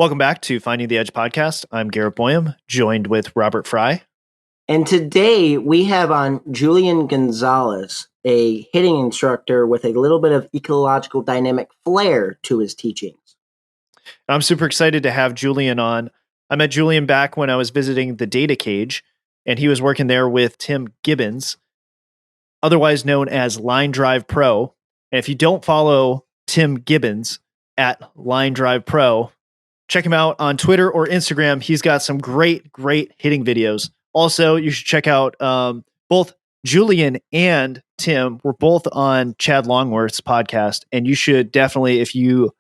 Welcome back to Finding the Edge podcast. I'm Garrett Boyum, joined with Robert Fry. And today we have on Julian Gonalez, a hitting instructor with a little bit of ecological dynamic flair to his teachings. I'm super excited to have Julian on. I met Julian back when I was visiting the Data Cage, and he was working there with Tim Gibbons, otherwise known as Line Drive Pro. And if you don't follow Tim Gibbons at Line Drive Pro, check him out on Twitter or Instagram. He's got some great hitting videos. Also, you should check out both Julian and Tim. We're both on Chad Longworth's podcast, and you should definitely, if you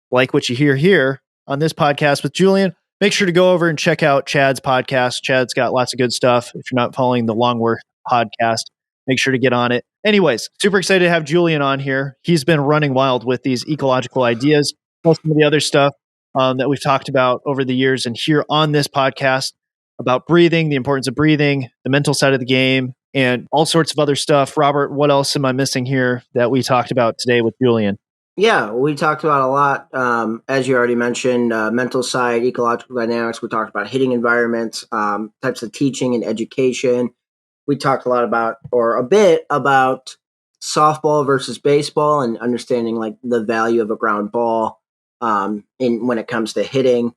like what you hear here on this podcast with Julian, make sure to go over and check out Chad's podcast. Chad's got lots of good stuff. If you're not following the Longworth podcast, make sure to get on it. Anyways, super excited to have Julian on here. He's been running wild with these ecological ideas, plus some of the other stuff that we've talked about over the years, and here on this podcast about breathing, the importance of breathing, the mental side of the game, and all sorts of other stuff. Robert, what else am I missing here that we talked about today with Julian? Yeah, we talked about a lot, as you already mentioned, mental side, ecological dynamics. We talked about hitting environments, types of teaching and education. We talked a bit about softball versus baseball and understanding like the value of a ground ball when it comes to hitting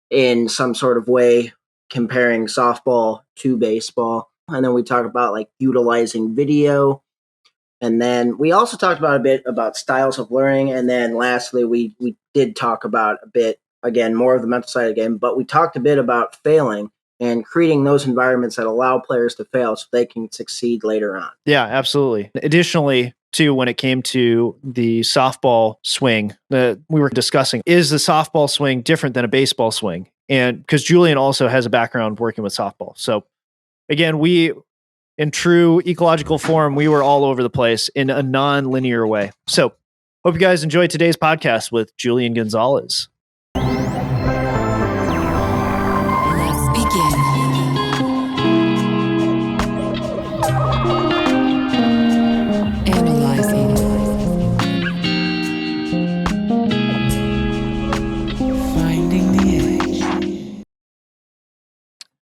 in some sort of way, comparing softball to baseball. And then we talk about like utilizing video. And then we also talked about a bit about styles of learning. And then lastly, we did talk about a bit, again, more of the mental side of the game, but we talked a bit about failing and creating those environments that allow players to fail so they can succeed later on. Yeah, absolutely. Additionally, too, when it came to the softball swing that we were discussing, is the softball swing different than a baseball swing? And because Julian also has a background working with softball. So again, in true ecological form, we were all over the place in a non-linear way. So hope you guys enjoyed today's podcast with Julian Gonalez. Let's begin. Analyzing. Finding the edge.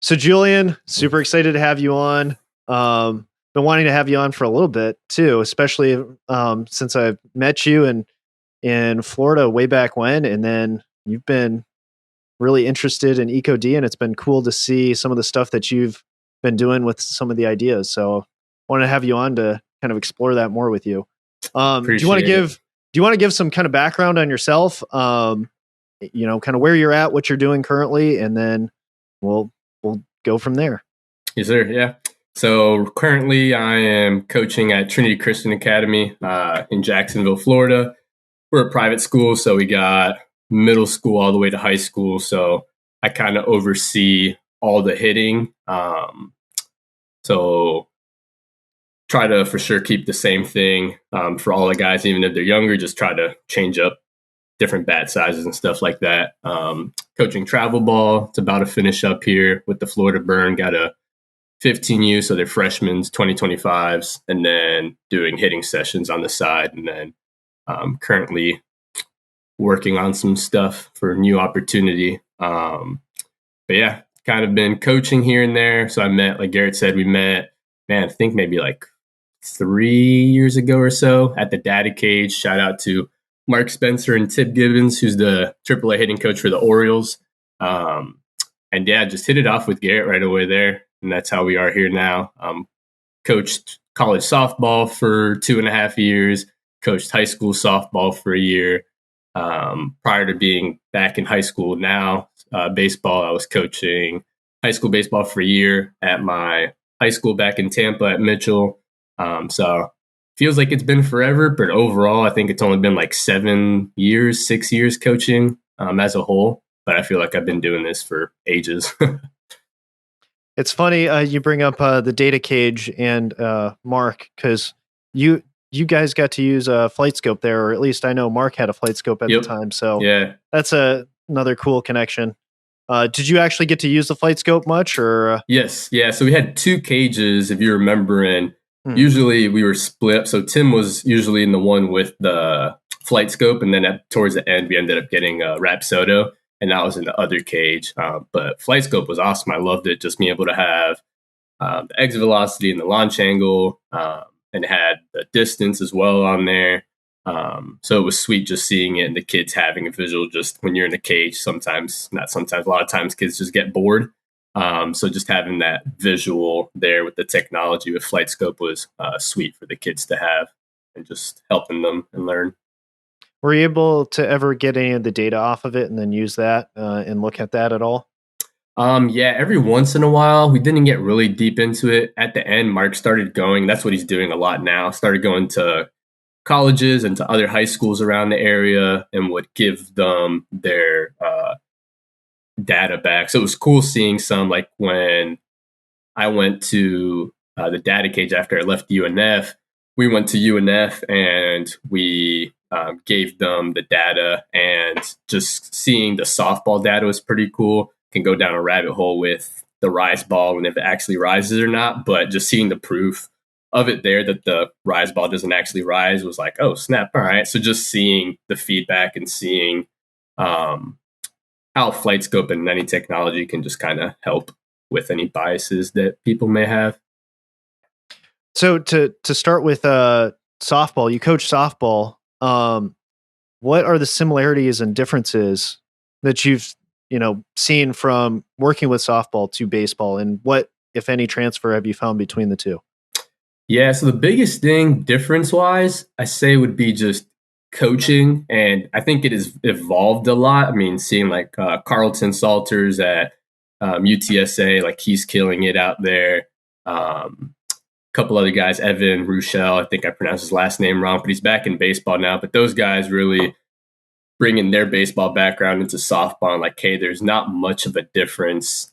So Julian, super excited to have you on. Been wanting to have you on for a little bit too, especially since I met you in Florida way back when, and then you've been really interested in EcoD, and it's been cool to see some of the stuff that you've been doing with some of the ideas. So I wanted to have you on to kind of explore that more with you. Do you want to give some kind of background on yourself? Kind of where you're at, what you're doing currently, and then we'll go from there. Yes, sir. Yeah. So currently I am coaching at Trinity Christian Academy in Jacksonville, Florida. We're a private school, so we got middle school all the way to high school. So I kind of oversee all the hitting. So try to for sure keep the same thing for all the guys, even if they're younger, just try to change up different bat sizes and stuff like that. Coaching travel ball, it's about to finish up here with the Florida Burn. Got a 15U, so they're freshmen, 2025s, and then doing hitting sessions on the side. And then currently working on some stuff for new opportunity. But yeah, kind of been coaching here and there. So I met, like Garrett said, I think maybe like 3 years ago or so at the Data Cage. Shout out to Mark Spencer and Tim Gibbons, who's the AAA hitting coach for the Orioles. And yeah, just hit it off with Garrett right away there. And that's how we are here now. Coached college softball for 2.5 years, coached high school softball for a year. Prior to being back in high school now, baseball, I was coaching high school baseball for a year at my high school back in Tampa at Mitchell. So feels like it's been forever, but overall, I think it's only been like 6 years coaching as a whole. But I feel like I've been doing this for ages. It's funny you bring up the Data Cage and Mark, because you guys got to use a flight scope there, or at least I know Mark had a flight scope at the time. So yeah, that's another cool connection. Did you actually get to use the flight scope much? Or Yes, yeah. So we had 2 cages, if you remember, and usually we were split. So Tim was usually in the one with the flight scope, and then towards the end we ended up getting Rapsodo. and that was in the other cage. But flight scope was awesome. I loved it, just being able to have the exit velocity and the launch angle, and had the distance as well on there. So it was sweet just seeing it and the kids having a visual. Just when you're in a cage, a lot of times kids just get bored. So just having that visual there with the technology with flight scope was sweet for the kids to have, and just helping them and learn. Were you able to ever get any of the data off of it and then use that and look at that at all? Yeah, every once in a while. We didn't get really deep into it. At the end, Mark started going. That's what he's doing a lot now. Started going to colleges and to other high schools around the area and would give them their data back. So it was cool seeing some, like when I went to the data cage after I left UNF. We went to UNF and we gave them the data, and just seeing the softball data was pretty cool. Can go down a rabbit hole with the rise ball and if it actually rises or not, but just seeing the proof of it there that the rise ball doesn't actually rise was like, oh snap, all right. So just seeing the feedback and seeing how flight scope and any technology can just kind of help with any biases that people may have. So to start with softball, you coach softball. What are the similarities and differences that you've seen from working with softball to baseball, and what, if any, transfer have you found between the two? Yeah, so the biggest thing difference-wise, I say, would be just coaching, and I think it has evolved a lot. I mean, seeing like Carlton Salters at UTSA, like he's killing it out there. A couple other guys, Evan Ruschel, I think I pronounced his last name wrong, but he's back in baseball now. But those guys really bringing their baseball background into softball, and like, hey, there's not much of a difference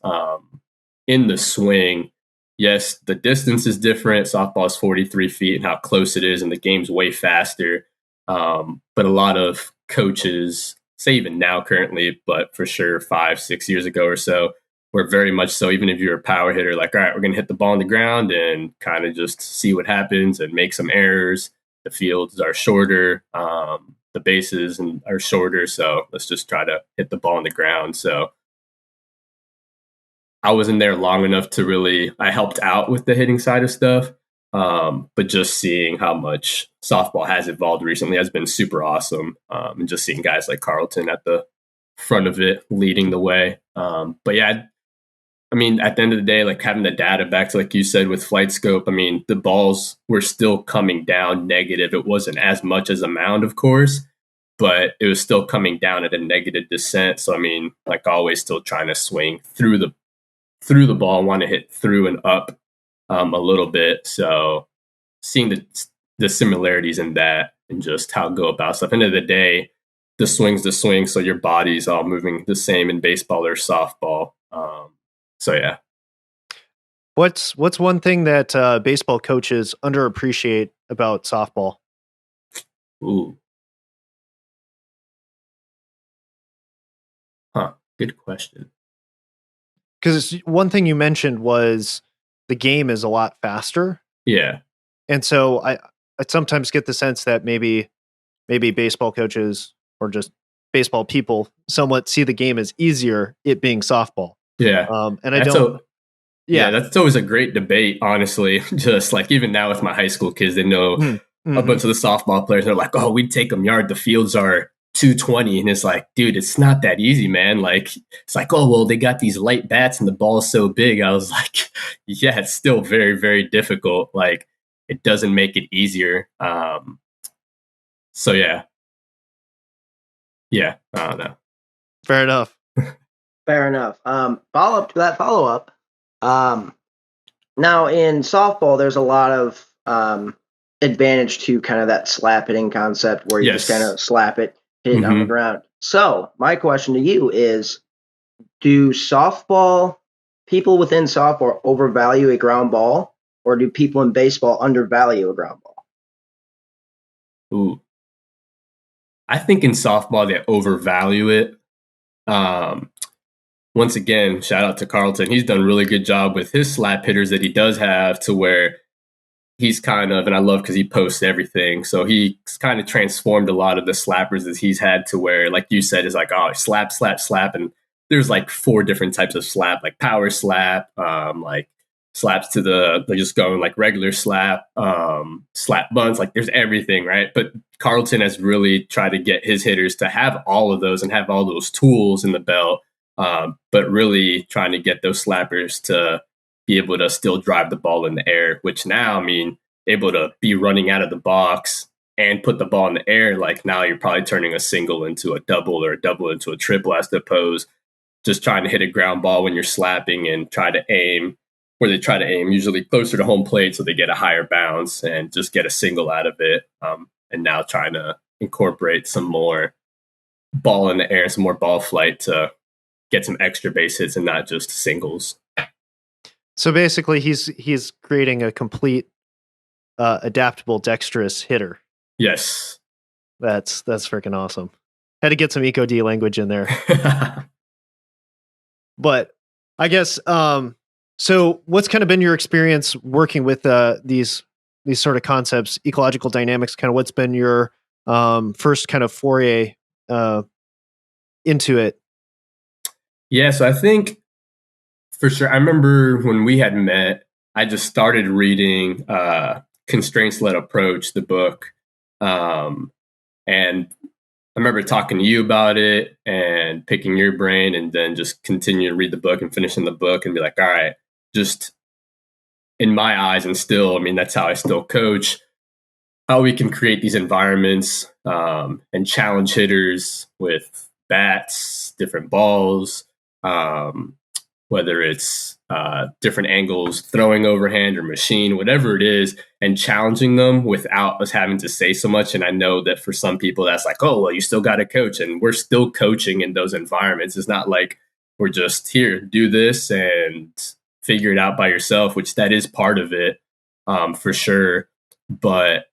in the swing. Yes, the distance is different. Softball is 43 feet and how close it is, and the game's way faster. But a lot of coaches, say even now currently, but for sure 5-6 years ago or so, were very much so, even if you're a power hitter, like, all right, we're going to hit the ball on the ground and kind of just see what happens and make some errors. The fields are shorter. The bases are shorter, so let's just try to hit the ball on the ground. So I wasn't there long enough to really, I helped out with the hitting side of stuff, but just seeing how much softball has evolved recently has been super awesome, and just seeing guys like Carlton at the front of it leading the way. But yeah, I mean, at the end of the day, like having the data back to, like you said, with flight scope, I mean, the balls were still coming down negative. It wasn't as much as a mound, of course, but it was still coming down at a negative descent. So, I mean, like always still trying to swing through the ball, want to hit through and up a little bit. So seeing the similarities in that and just how to go about stuff. At the end of the day, the swing's the swing. So your body's all moving the same in baseball or softball. So yeah. What's one thing that baseball coaches underappreciate about softball? Ooh. Good question. Because one thing you mentioned was the game is a lot faster. Yeah. And so I sometimes get the sense that maybe baseball coaches or just baseball people somewhat see the game as easier, it being softball. Yeah. And I don't. Yeah, that's always a great debate, honestly. Just like even now with my high school kids, they know a bunch of the softball players. They're like, oh, we'd take them yard. The fields are 220. And it's like, dude, it's not that easy, man. Like, it's like, oh, well, they got these light bats and the ball's so big. I was like, yeah, it's still very, very difficult. Like, it doesn't make it easier. So, yeah. Yeah, I don't know. Fair enough. Fair enough. Follow up to that follow up. Now in softball, there's a lot of advantage to kind of that slap hitting concept where you just kind of slap it, hit it on the ground. So my question to you is, do people within softball overvalue a ground ball, or do people in baseball undervalue a ground ball? Ooh. I think in softball they overvalue it. Once again, shout out to Carlton. He's done a really good job with his slap hitters that he does have, to where he's kind of, and I love because he posts everything. So he's kind of transformed a lot of the slappers that he's had to where, like you said, is like, oh, slap, slap, slap. And there's like 4 different types of slap, like power slap, like slaps to they're just going like regular slap, slap bunts, like there's everything, right? But Carlton has really tried to get his hitters to have all of those and have all those tools in the belt, but really trying to get those slappers to be able to still drive the ball in the air, which now, I mean, able to be running out of the box and put the ball in the air, like now you're probably turning a single into a double or a double into a triple, as opposed just trying to hit a ground ball when you're slapping and try to aim where they try to aim usually closer to home plate so they get a higher bounce and just get a single out of it. And now trying to incorporate some more ball in the air, some more ball flight to get some extra base hits and not just singles. So basically, he's creating a complete adaptable, dexterous hitter. Yes. That's freaking awesome. Had to get some Eco D language in there. But I guess, so what's kind of been your experience working with these sort of concepts, ecological dynamics, kind of what's been your first kind of foray into it? Yeah, so I think for sure, I remember when we had met, I just started reading Constraints-Led Approach, the book. And I remember talking to you about it and picking your brain and then just continue to read the book and finishing the book and be like, all right, just in my eyes, and still, I mean, that's how I still coach, how we can create these environments and challenge hitters with bats, different balls, whether it's different angles, throwing overhand or machine, whatever it is, and challenging them without us having to say so much. And I know that for some people, that's like, oh, well, you still got to coach. And we're still coaching in those environments. It's not like we're just here, do this and figure it out by yourself, which that is part of it for sure. But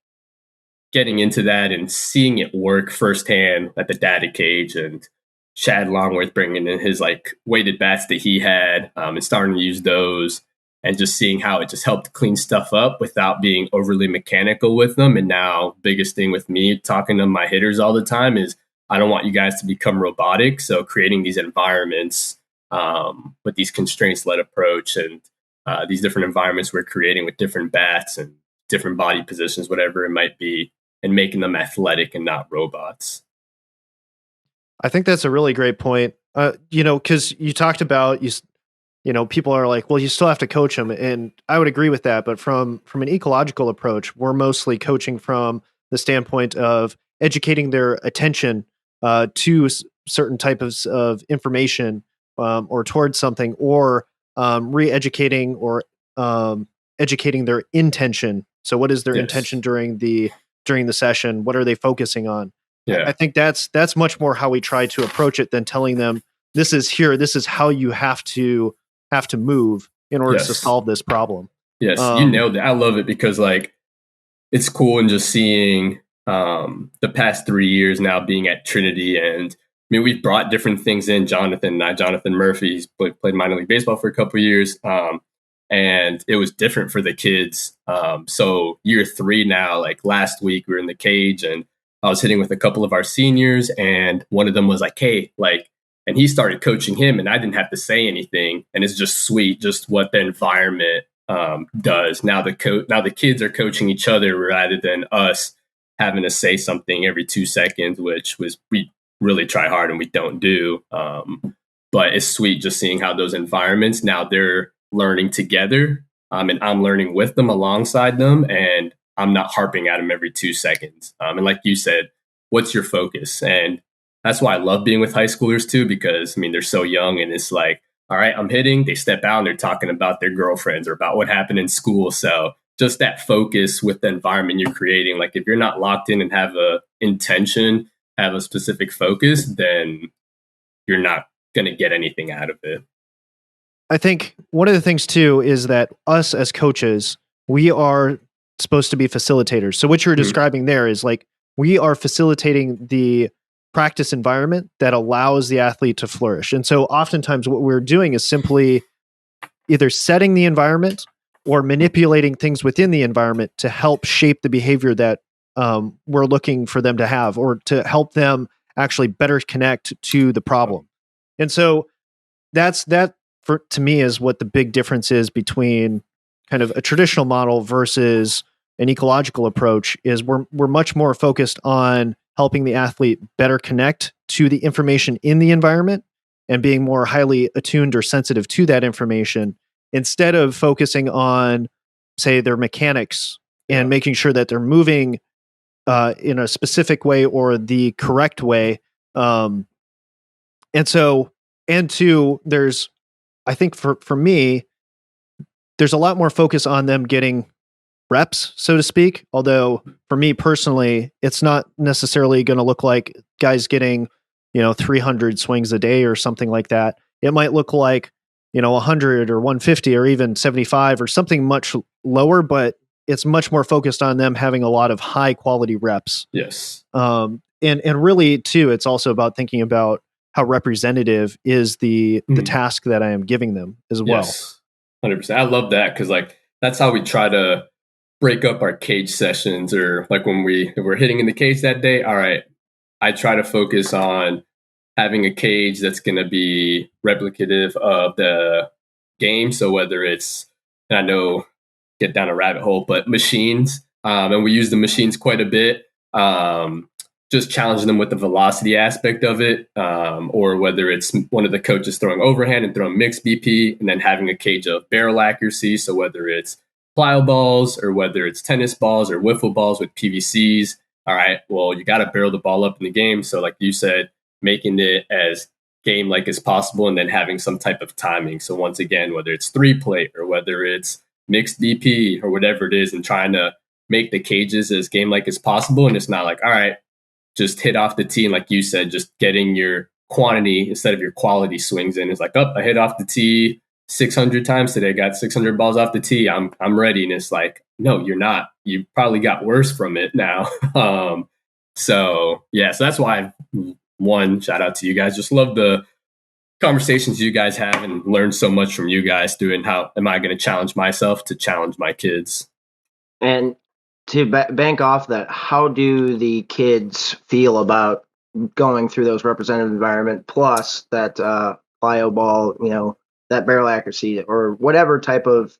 getting into that and seeing it work firsthand at the data cage and Chad Longworth bringing in his like weighted bats that he had and starting to use those and just seeing how it just helped clean stuff up without being overly mechanical with them. And now biggest thing with me talking to my hitters all the time is I don't want you guys to become robotic. So creating these environments with these constraints-led approach and these different environments we're creating with different bats and different body positions, whatever it might be, and making them athletic and not robots. I think that's a really great point. Because you talked about people are like, well, you still have to coach them, and I would agree with that. But from an ecological approach, we're mostly coaching from the standpoint of educating their attention to certain types of information or towards something, or re-educating or educating their intention. So, what is their intention during the session? What are they focusing on? Yeah. I think that's much more how we try to approach it than telling them this is how you have to move in order to solve this problem. Yes, you nailed it. I love it because like it's cool and just seeing the past 3 years now being at Trinity, and I mean we've brought different things in. Jonathan Murphy, he's played minor league baseball for a couple of years, and it was different for the kids. So year 3 now, like last week we were in the cage and I was hitting with a couple of our seniors, and one of them was like, hey, like, and he started coaching him and I didn't have to say anything. And it's just sweet, just what the environment does. Now the kids are coaching each other rather than us having to say something every 2 seconds, which was, we really try hard and we don't do. But it's sweet just seeing how those environments, now they're learning together and I'm learning with them alongside them. And I'm not harping at them every 2 seconds. And like you said, what's your focus? And that's why I love being with high schoolers too, because I mean, they're so young and it's like, all right, I'm hitting, they step out and they're talking about their girlfriends or about what happened in school. So just that focus with the environment you're creating, like if you're not locked in and have a intention, have a specific focus, then you're not going to get anything out of it. I think one of the things too is that us as coaches, we are supposed to be facilitators. So what you're describing there is like we are facilitating the practice environment that allows the athlete to flourish. And so oftentimes what we're doing is simply either setting the environment or manipulating things within the environment to help shape the behavior that we're looking for them to have, or to help them actually better connect to the problem. And so that to me is what the big difference is between kind of a traditional model versus an ecological approach. Is we're much more focused on helping the athlete better connect to the information in the environment and being more highly attuned or sensitive to that information, instead of focusing on, say, their mechanics and making sure that they're moving in a specific way or the correct way. And two, there's, I think for me, there's a lot more focus on them getting reps, so to speak. Although for me personally, it's not necessarily going to look like guys getting, 300 swings a day or something like that. It might look like, 100 or 150 or even 75 or something much lower, but it's much more focused on them having a lot of high quality reps. Yes. And really too, it's also about thinking about how representative is the task that I am giving them as well. Yes, 100%. I love that, because that's how we try to break up our cage sessions, or like when if we're hitting in the cage that day. All right, I try to focus on having a cage that's going to be replicative of the game. So whether it's, and I know, get down a rabbit hole, but machines, and we use the machines quite a bit. Just challenging them with the velocity aspect of it, or whether it's one of the coaches throwing overhand and throwing mixed BP, and then having a cage of barrel accuracy. So whether it's plyo balls or whether it's tennis balls or wiffle balls with PVCs. All right, well, you got to barrel the ball up in the game. So like you said, making it as game-like as possible, and then having some type of timing. So once again, whether it's 3-plate or whether it's mixed BP or whatever it is, and trying to make the cages as game-like as possible. And it's not like, all right, just hit off the tee. And like you said, just getting your quantity instead of your quality swings in. It's like, I hit off the tee 600 times today, got 600 balls off the tee. I'm ready. And it's like, no, you're not. You probably got worse from it now. So that's why shout out to you guys. Just love the conversations you guys have, and learn so much from you guys doing how am I going to challenge myself to challenge my kids. And to bank off that, how do the kids feel about going through those representative environment plus that plyo ball, that barrel accuracy, or whatever type of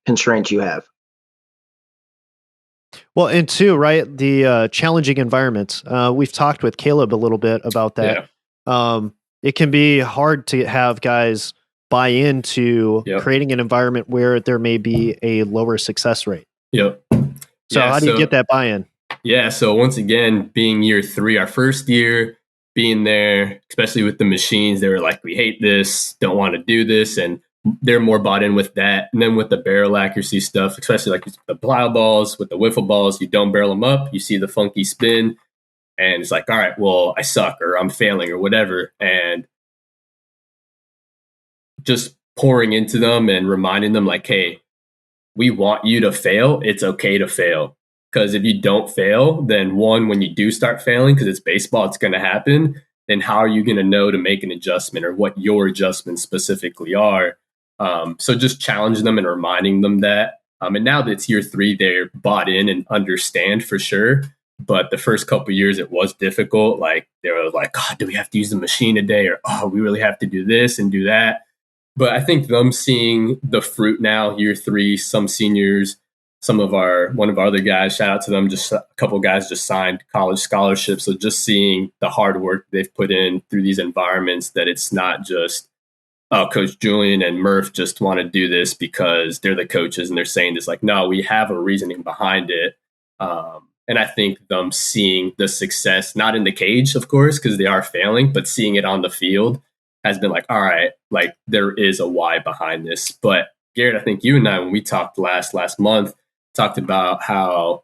constraints you have? Well, and two, right, the challenging environments. We've talked with Caleb a little bit about that. Yeah. It can be hard to have guys buy into creating an environment where there may be a lower success rate. Yep. So how do you get that buy-in? Yeah. So once again, being year 3, our first year, being there, especially with the machines, they were like, we hate this, don't want to do this. And they're more bought in with that. And then with the barrel accuracy stuff, especially like the plyo balls, with the wiffle balls, you don't barrel them up, you see the funky spin, and it's like, all right, well, I suck, or I'm failing, or whatever. And just pouring into them and reminding them like, hey, we want you to fail. It's okay to fail. Because if you don't fail, then when you do start failing, because it's baseball, it's going to happen, then how are you going to know to make an adjustment, or what your adjustments specifically are? So just challenging them and reminding them that. And now that it's year 3, they're bought in and understand for sure. But the first couple of years, it was difficult. Like they were like, oh, do we have to use the machine today? Or, oh, we really have to do this and do that. But I think them seeing the fruit now, year 3, some seniors, one of our other guys, shout out to them, just a couple of guys just signed college scholarships. So just seeing the hard work they've put in through these environments, that it's not just, oh, Coach Julian and Murph just want to do this because they're the coaches and they're saying this. Like, no, we have a reasoning behind it. And I think them seeing the success, not in the cage, of course, because they are failing, but seeing it on the field has been like, all right, like there is a why behind this. But Garrett, I think you and I, when we talked last month, talked about how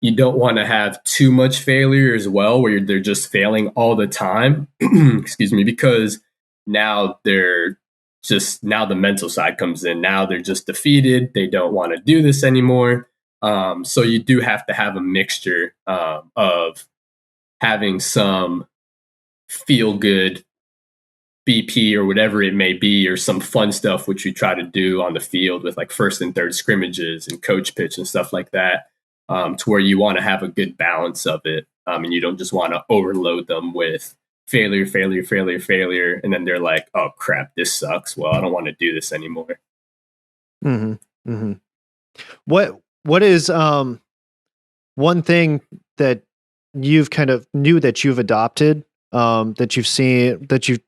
you don't want to have too much failure as well, where they're just failing all the time. Excuse me, because now the mental side comes in. Now they're just defeated. They don't want to do this anymore. So you do have to have a mixture of having some feel good BP or whatever it may be, or some fun stuff which we try to do on the field with like first and third scrimmages and coach pitch and stuff like that, to where you want to have a good balance of it, and you don't just want to overload them with failure, and then they're like, oh crap, this sucks. Well, I don't want to do this anymore. Mm-hmm. Mm-hmm. What is one thing that you've kind of knew that you've adopted, that you've seen, that you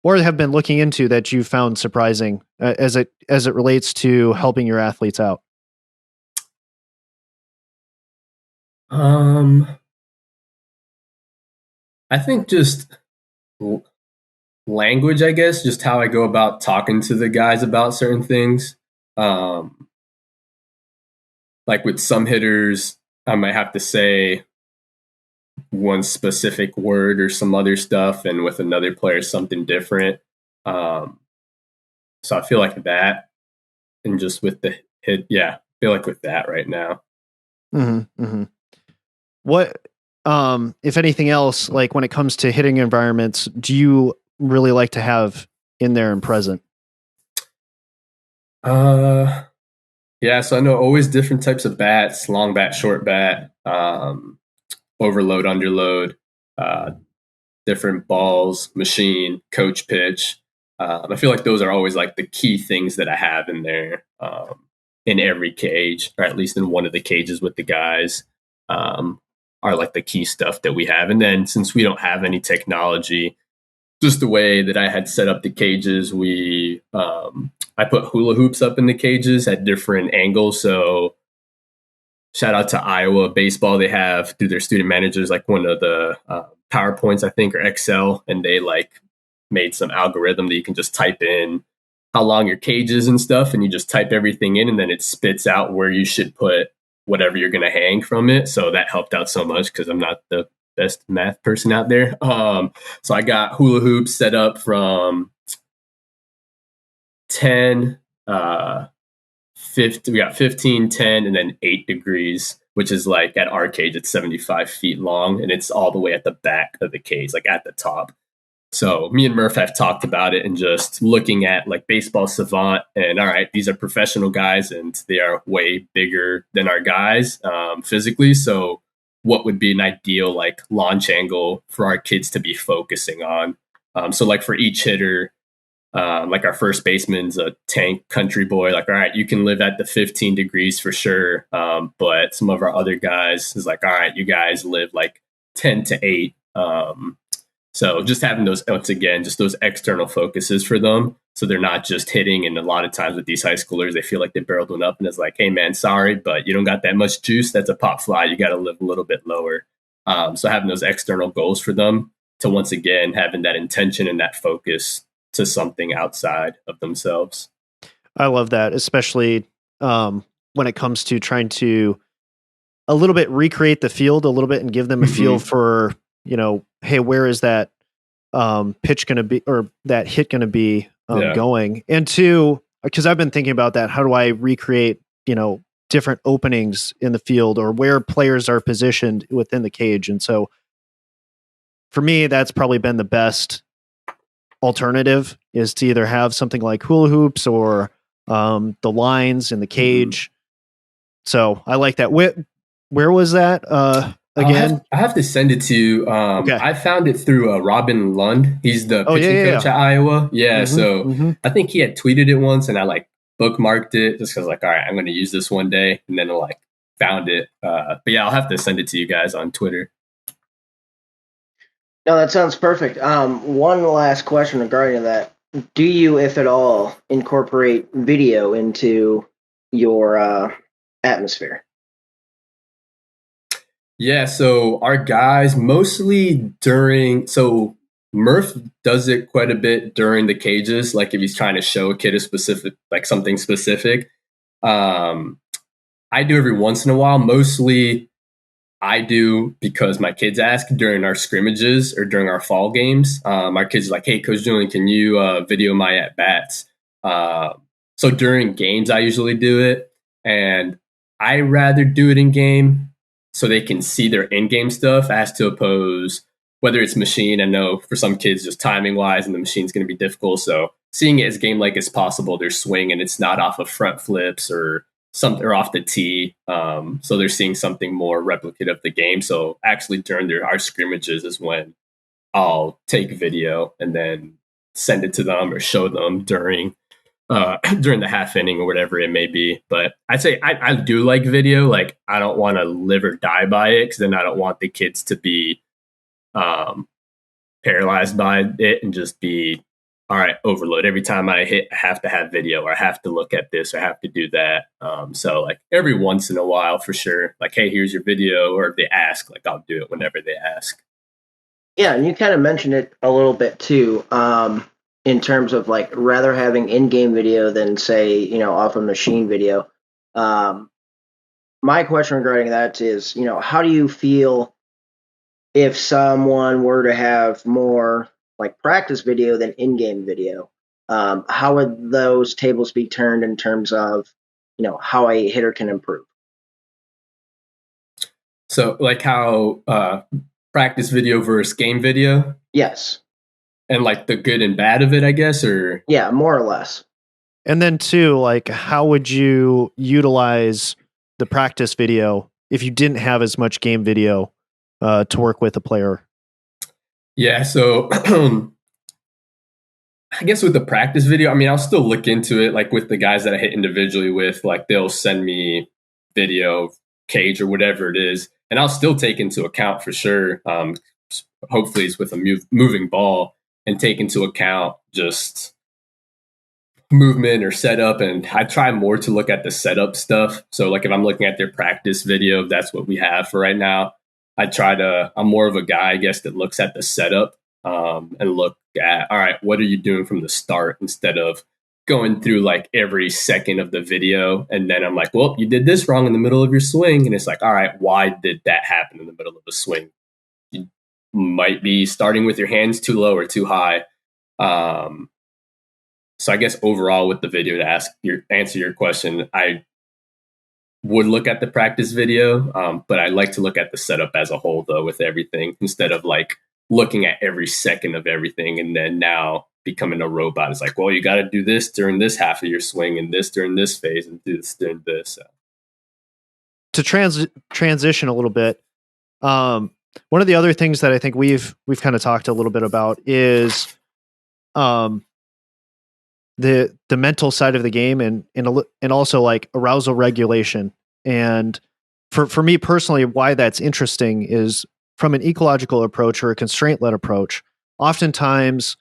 or have been looking into, that you found surprising as it relates to helping your athletes out? I think just language, I guess, just how I go about talking to the guys about certain things. Like with some hitters, I might have to say one specific word or some other stuff, and with another player, something different. So I feel like that, and just with the hit, I feel like with that right now. Mm-hmm. Mm-hmm. What, if anything else, like when it comes to hitting environments, do you really like to have in there and present? Yeah, so I know always different types of bats: long bat, short bat, overload, underload, different balls, machine, coach pitch. I feel like those are always like the key things that I have in there, in every cage, or at least in one of the cages with the guys, are like the key stuff that we have. And then since we don't have any technology, just the way that I had set up the cages, I put hula hoops up in the cages at different angles. So shout out to Iowa baseball. They have, through their student managers, like one of the PowerPoints, I think, or Excel, and they like made some algorithm that you can just type in how long your cage is and stuff, and you just type everything in, and then it spits out where you should put whatever you're going to hang from it. So that helped out so much because I'm not the best math person out there. So I got hula hoops set up from 10, 50, we got 15, 10, and then 8 degrees, which is like at our cage, it's 75 feet long, and it's all the way at the back of the cage, like at the top. So me and Murph have talked about it and just looking at like Baseball Savant, and all right, these are professional guys and they are way bigger than our guys physically. So what would be an ideal like launch angle for our kids to be focusing on? So like for each hitter, like our first baseman's a tank country boy, like, all right, you can live at the 15 degrees for sure. But some of our other guys is like, all right, you guys live like 10 to 8. So just having those, once again, just those external focuses for them. So they're not just hitting. And a lot of times with these high schoolers, they feel like they barreled one up and it's like, hey man, sorry, but you don't got that much juice. That's a pop fly. You got to live a little bit lower. So having those external goals for them to, once again, having that intention and that focus to something outside of themselves. I love that, especially when it comes to trying to a little bit recreate the field a little bit and give them a feel for, hey, where is that pitch going to be, or that hit going to be going? And two, because I've been thinking about that, how do I recreate, different openings in the field or where players are positioned within the cage? And so for me, that's probably been the best alternative, is to either have something like hula hoops or the lines in the cage. So I like that. Where was that again? I have to send it to you. Okay. I found it through Robin Lund. He's the pitching coach at Iowa. Yeah. I think he had tweeted it once, and I like bookmarked it just because like, all right, I'm going to use this one day, and then I like found it. But yeah, I'll have to send it to you guys on Twitter. No, that sounds perfect. One last question regarding that. Do you, if at all, incorporate video into your atmosphere? Yeah, so our guys mostly so Murph does it quite a bit during the cages, like if he's trying to show a kid a specific, like something specific. I do every once in a while. Mostly I do because my kids ask during our scrimmages or during our fall games. Our kids are like, hey, Coach Julian, can you video my at-bats? So during games, I usually do it. And I rather do it in game so they can see their in-game stuff as to oppose whether it's machine, I know for some kids, just timing wise, and the machine's going to be difficult. So seeing it as game like as possible, their swing, and it's not off of front flips or something or off the tee. So they're seeing something more replicative of the game. So actually during our scrimmages is when I'll take video and then send it to them or show them during the half inning or whatever it may be. But I'd say I do like video. Like, I don't want to live or die by it, because then I don't want the kids to be paralyzed by it and just be, all right, overload. Every time I hit, I have to have video, or I have to look at this, or I have to do that. So like every once in a while, for sure, like, hey, here's your video, or if they ask, like, I'll do it whenever they ask. Yeah, and you kind of mentioned it a little bit too, in terms of like rather having in-game video than say, off a machine video. My question regarding that is, how do you feel if someone were to have more like practice video than in-game video? How would those tables be turned in terms of, how a hitter can improve? So like how practice video versus game video? Yes. And like the good and bad of it, I guess, or? Yeah, more or less. And then too, like, how would you utilize the practice video if you didn't have as much game video to work with a player? Yeah, so I guess with the practice video, I mean, I'll still look into it. Like with the guys that I hit individually with, like they'll send me video, cage, or whatever it is, and I'll still take into account for sure. Hopefully it's with a moving ball, and take into account just movement or setup. And I try more to look at the setup stuff. So like if I'm looking at their practice video, that's what we have for right now. I'm more of a guy, I guess, that looks at the setup and look at, all right, what are you doing from the start, instead of going through like every second of the video. And then I'm like, well, you did this wrong in the middle of your swing. And it's like, all right, why did that happen in the middle of the swing? You might be starting with your hands too low or too high. So I guess overall with the video, to answer your question, I would look at the practice video, but I like to look at the setup as a whole, though, with everything, instead of like looking at every second of everything and then now becoming a robot. It's like, well, you got to do this during this half of your swing, and this during this phase, and do this during this. So. To transition a little bit, one of the other things that I think we've kind of talked a little bit about is the mental side of the game, and also like arousal regulation. And for me personally, why that's interesting is from an ecological approach or a constraint-led approach. Oftentimes,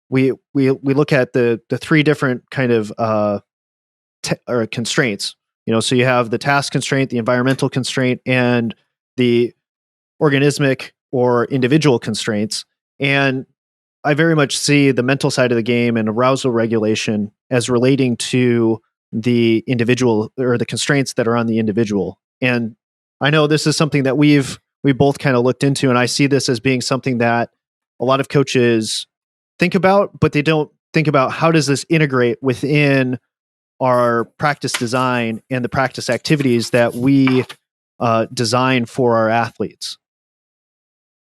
we look at the three different kind of or constraints. So you have the task constraint, the environmental constraint, and the organismic or individual constraints. And I very much see the mental side of the game and arousal regulation as relating to the individual, or the constraints that are on the individual. And I know this is something that we both kind of looked into, and I see this as being something that a lot of coaches think about, but they don't think about how does this integrate within our practice design and the practice activities that we design for our athletes.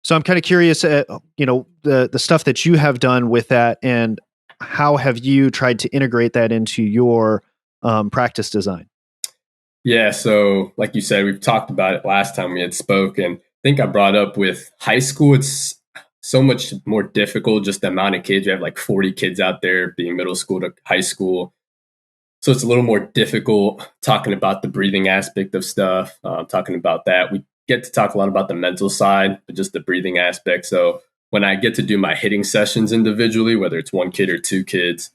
So I'm kind of curious at, the stuff that you have done with that, and how have you tried to integrate that into your practice design? Yeah, so like you said, we've talked about it last time we had spoken. I think I brought up with high school, it's so much more difficult, just the amount of kids. We have like 40 kids out there, being middle school to high school. So it's a little more difficult talking about the breathing aspect of stuff, talking about that. We get to talk a lot about the mental side, but just the breathing aspect. So when I get to do my hitting sessions individually, whether it's one kid or two kids,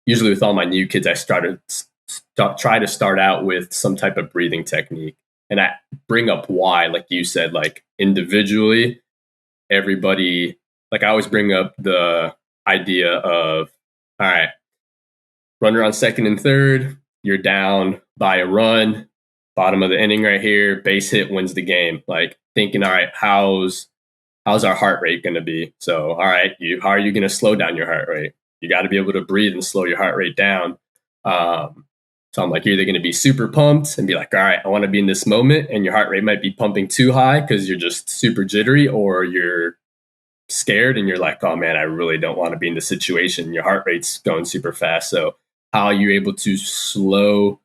usually with all my new kids, I try to start out with some type of breathing technique. And I bring up why, like you said, like individually, everybody, like I always bring up the idea of, all right, runner on second and third, you're down by a run, bottom of the inning right here, base hit wins the game. Like thinking, all right, how's our heart rate going to be? So, all right, how are you going to slow down your heart rate? You got to be able to breathe and slow your heart rate down. So I'm like, you're either going to be super pumped and be like, all right, I want to be in this moment, and your heart rate might be pumping too high because you're just super jittery, or you're scared and you're like, oh man, I really don't want to be in this situation. Your heart rate's going super fast. So how are you able to slow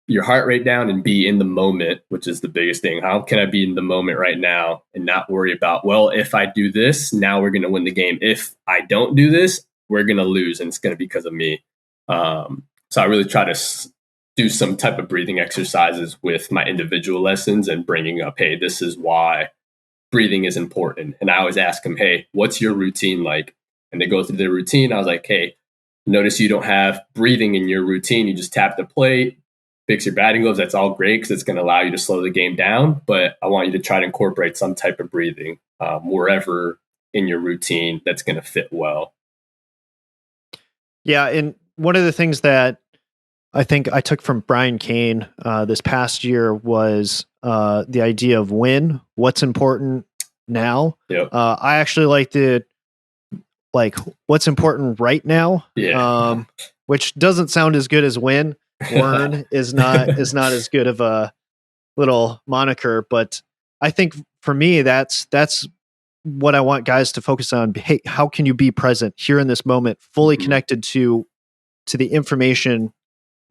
your heart rate down and be in the moment, which is the biggest thing? How can I be in the moment right now and not worry about, well, if I do this, now we're going to win the game. If I don't do this, we're going to lose, and it's going to be because of me. So I really try to do some type of breathing exercises with my individual lessons and bringing up, hey, this is why breathing is important. And I always ask them, hey, what's your routine like? And they go through their routine. I was like, hey, notice you don't have breathing in your routine. You just tap the plate, fix your batting gloves. That's all great because it's going to allow you to slow the game down. But I want you to try to incorporate some type of breathing wherever in your routine that's going to fit well. Yeah. And one of the things that I think I took from Brian Kane this past year was the idea of when, what's important now. Yep. I actually liked it, like what's important right now, which doesn't sound as good as when. Learn is not as good of a little moniker, but I think for me that's what I want guys to focus on. Hey, how can you be present here in this moment, fully connected to the information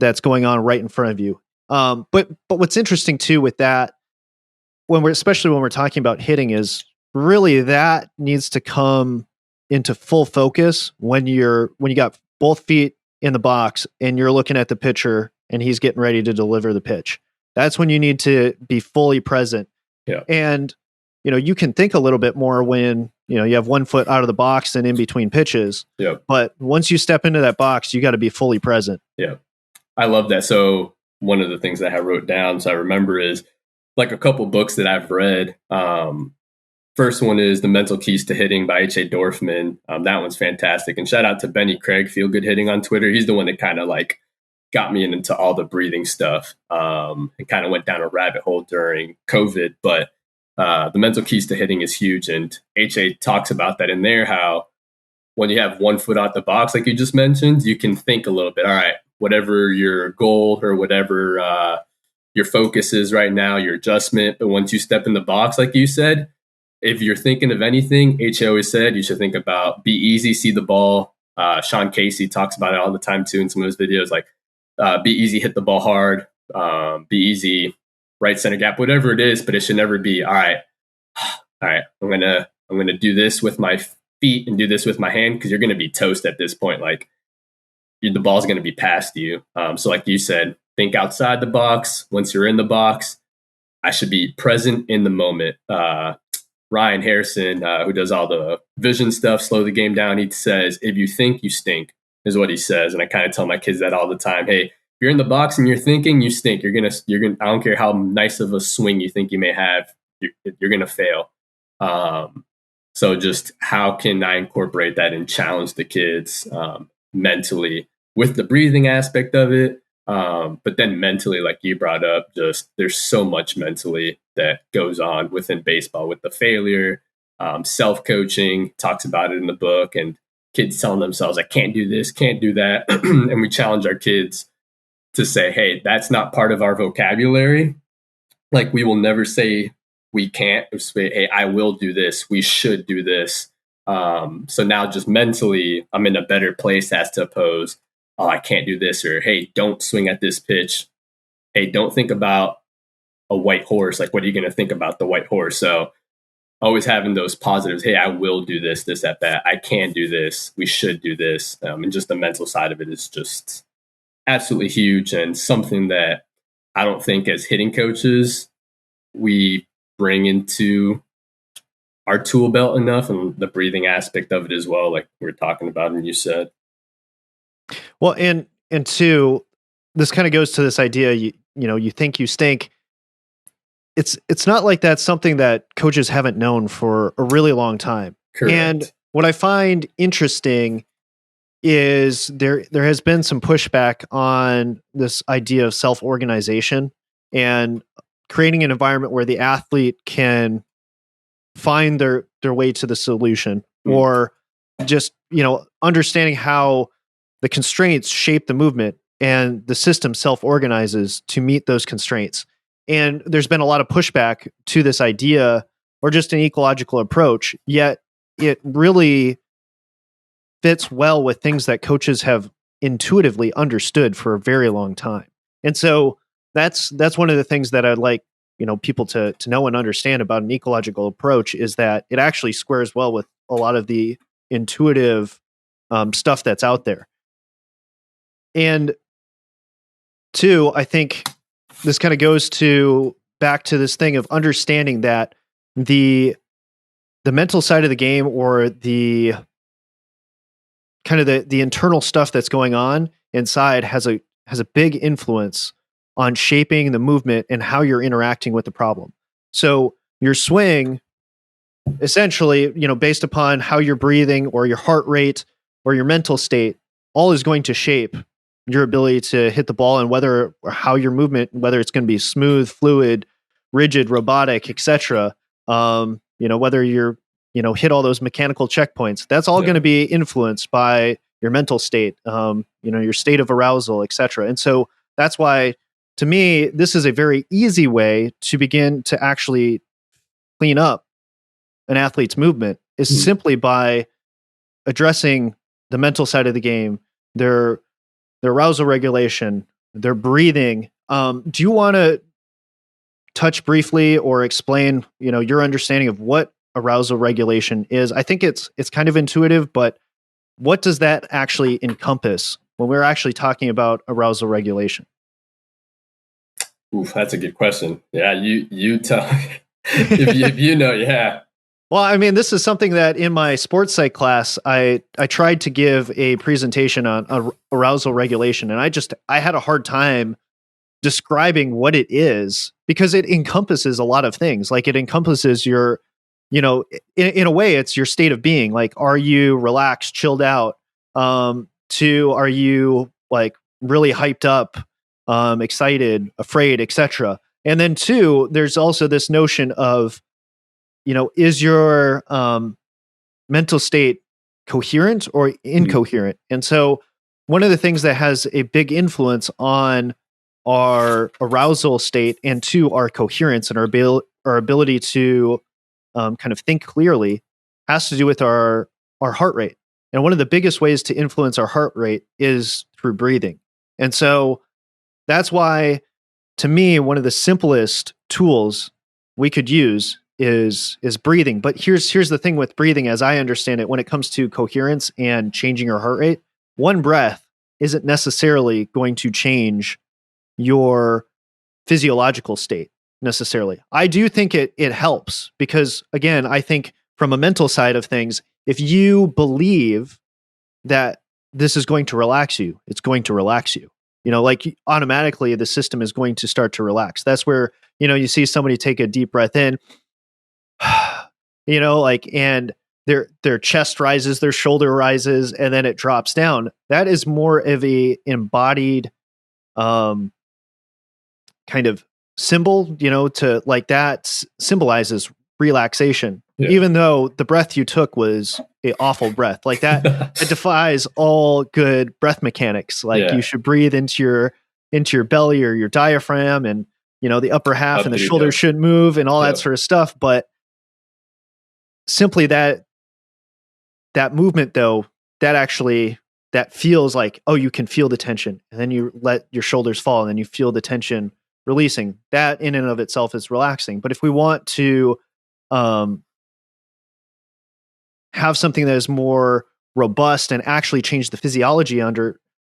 that's going on right in front of you? But what's interesting too with that, especially when we're talking about hitting, is really that needs to come into full focus when you got both feet in the box and you're looking at the pitcher and he's getting ready to deliver the pitch. That's when you need to be fully present. Yeah. And you can think a little bit more when you have one foot out of the box and in between pitches. Yeah. But once you step into that box, you got to be fully present. Yeah. I love that. So one of the things that I wrote down, so I remember, is like a couple books that I've read. First one is The Mental Keys to Hitting by H.A. Dorfman. That one's fantastic. And shout out to Benny Craig, Feel Good Hitting on Twitter. He's the one that kind of like got me into all the breathing stuff. And kind of went down a rabbit hole during COVID. But The Mental Keys to Hitting is huge. And H.A. talks about that in there, how when you have one foot out the box, like you just mentioned, you can think a little bit, all right, whatever your goal or whatever your focus is right now, your adjustment. But once you step in the box, like you said, if you're thinking of anything, H.A. always said, you should think about be easy, see the ball. Shawn Casey talks about it all the time too in some of his videos, like be easy, hit the ball hard, be easy, right center gap, whatever it is. But it should never be, all right, I'm gonna do this with my feet and do this with my hand, because you're gonna be toast at this point. Like the ball's gonna be past you. So like you said, think outside the box. Once you're in the box, I should be present in the moment. Ryan Harrison, who does all the vision stuff, slow the game down, he says, if you think, you stink, is what he says. And I kind of tell my kids that all the time. Hey, if you're in the box and you're thinking, you stink. You're gonna, I don't care how nice of a swing you think you may have, you're gonna fail. So just how can I incorporate that and challenge the kids mentally with the breathing aspect of it? But then mentally, like you brought up, just there's so much mentally that goes on within baseball with the failure, self-coaching, talks about it in the book, and kids telling themselves, I can't do this, can't do that. And we challenge our kids to say, hey, that's not part of our vocabulary. Like we will never say we can't. We'll say, hey, I will do this. We should do this. So now just mentally, I'm in a better place as to oppose, oh, I can't do this, or hey, don't swing at this pitch. Hey, don't think about a white horse. Like, what are you going to think about the white horse? So always having those positives. Hey, I will do this at bat. I can do this. We should do this. And just the mental side of it is just absolutely huge, and something that I don't think as hitting coaches we bring into our tool belt enough, and the breathing aspect of it as well, like we were talking about and you said. Well, and two, this kind of goes to this idea, you think you stink. It's not like that's something that coaches haven't known for a really long time. Correct. And what I find interesting is there has been some pushback on this idea of self-organization and creating an environment where the athlete can find their way to the solution, or just, understanding how the constraints shape the movement. and the system self-organizes to meet those constraints. And there's been a lot of pushback to this idea or just an ecological approach, yet it really fits well with things that coaches have intuitively understood for a very long time. And so that's one of the things that I'd like, people to know and understand about an ecological approach, is that it actually squares well with a lot of the intuitive stuff that's out there. And two, I think this kind of goes back to this thing of understanding that the mental side of the game, or the kind of the internal stuff that's going on inside, has a big influence on shaping the movement and how you're interacting with the problem. So your swing, essentially, based upon how you're breathing or your heart rate or your mental state, all is going to shape your ability to hit the ball, and whether it's going to be smooth, fluid, rigid, robotic, etc. Whether you're hit all those mechanical checkpoints, that's all going to be influenced by your mental state, your state of arousal, etc. And so that's why, to me, this is a very easy way to begin to actually clean up an athlete's movement, is simply by addressing the mental side of the game, their arousal regulation, their breathing. Do you want to touch briefly or explain, your understanding of what arousal regulation is? I think it's kind of intuitive, but what does that actually encompass when we're actually talking about arousal regulation? Oof, that's a good question. Yeah, you tell if you know. Yeah. Well, I mean, this is something that in my sports psych class, I tried to give a presentation on arousal regulation, and I had a hard time describing what it is, because it encompasses a lot of things. Like, it encompasses your, in a way, it's your state of being. Like, are you relaxed, chilled out? Are you like really hyped up, excited, afraid, etc.? And then two, there's also this notion of, is your mental state coherent or incoherent? And so one of the things that has a big influence on our arousal state, and two, our coherence and our ability to kind of think clearly, has to do with our heart rate. And one of the biggest ways to influence our heart rate is through breathing. And so that's why, to me, one of the simplest tools we could use is breathing. But here's the thing with breathing, as I understand it, when it comes to coherence and changing your heart rate, one breath isn't necessarily going to change your physiological state necessarily. I do think it helps, because, again, I think from a mental side of things, if you believe that this is going to relax you, it's going to relax you. Like, automatically the system is going to start to relax. That's where, you see somebody take a deep breath in, and their chest rises, their shoulder rises, and then it drops down. That is more of a embodied kind of symbol, to, like, that symbolizes relaxation. Yeah. Even though the breath you took was an awful breath, like that, it defies all good breath mechanics. Like, you should breathe into your belly or your diaphragm, and the upper half and the shoulders should move and all that sort of stuff. But simply that movement, though, that feels like, oh, you can feel the tension, and then you let your shoulders fall, and then you feel the tension releasing. That in and of itself is relaxing. But if we want to have something that is more robust and actually change the physiology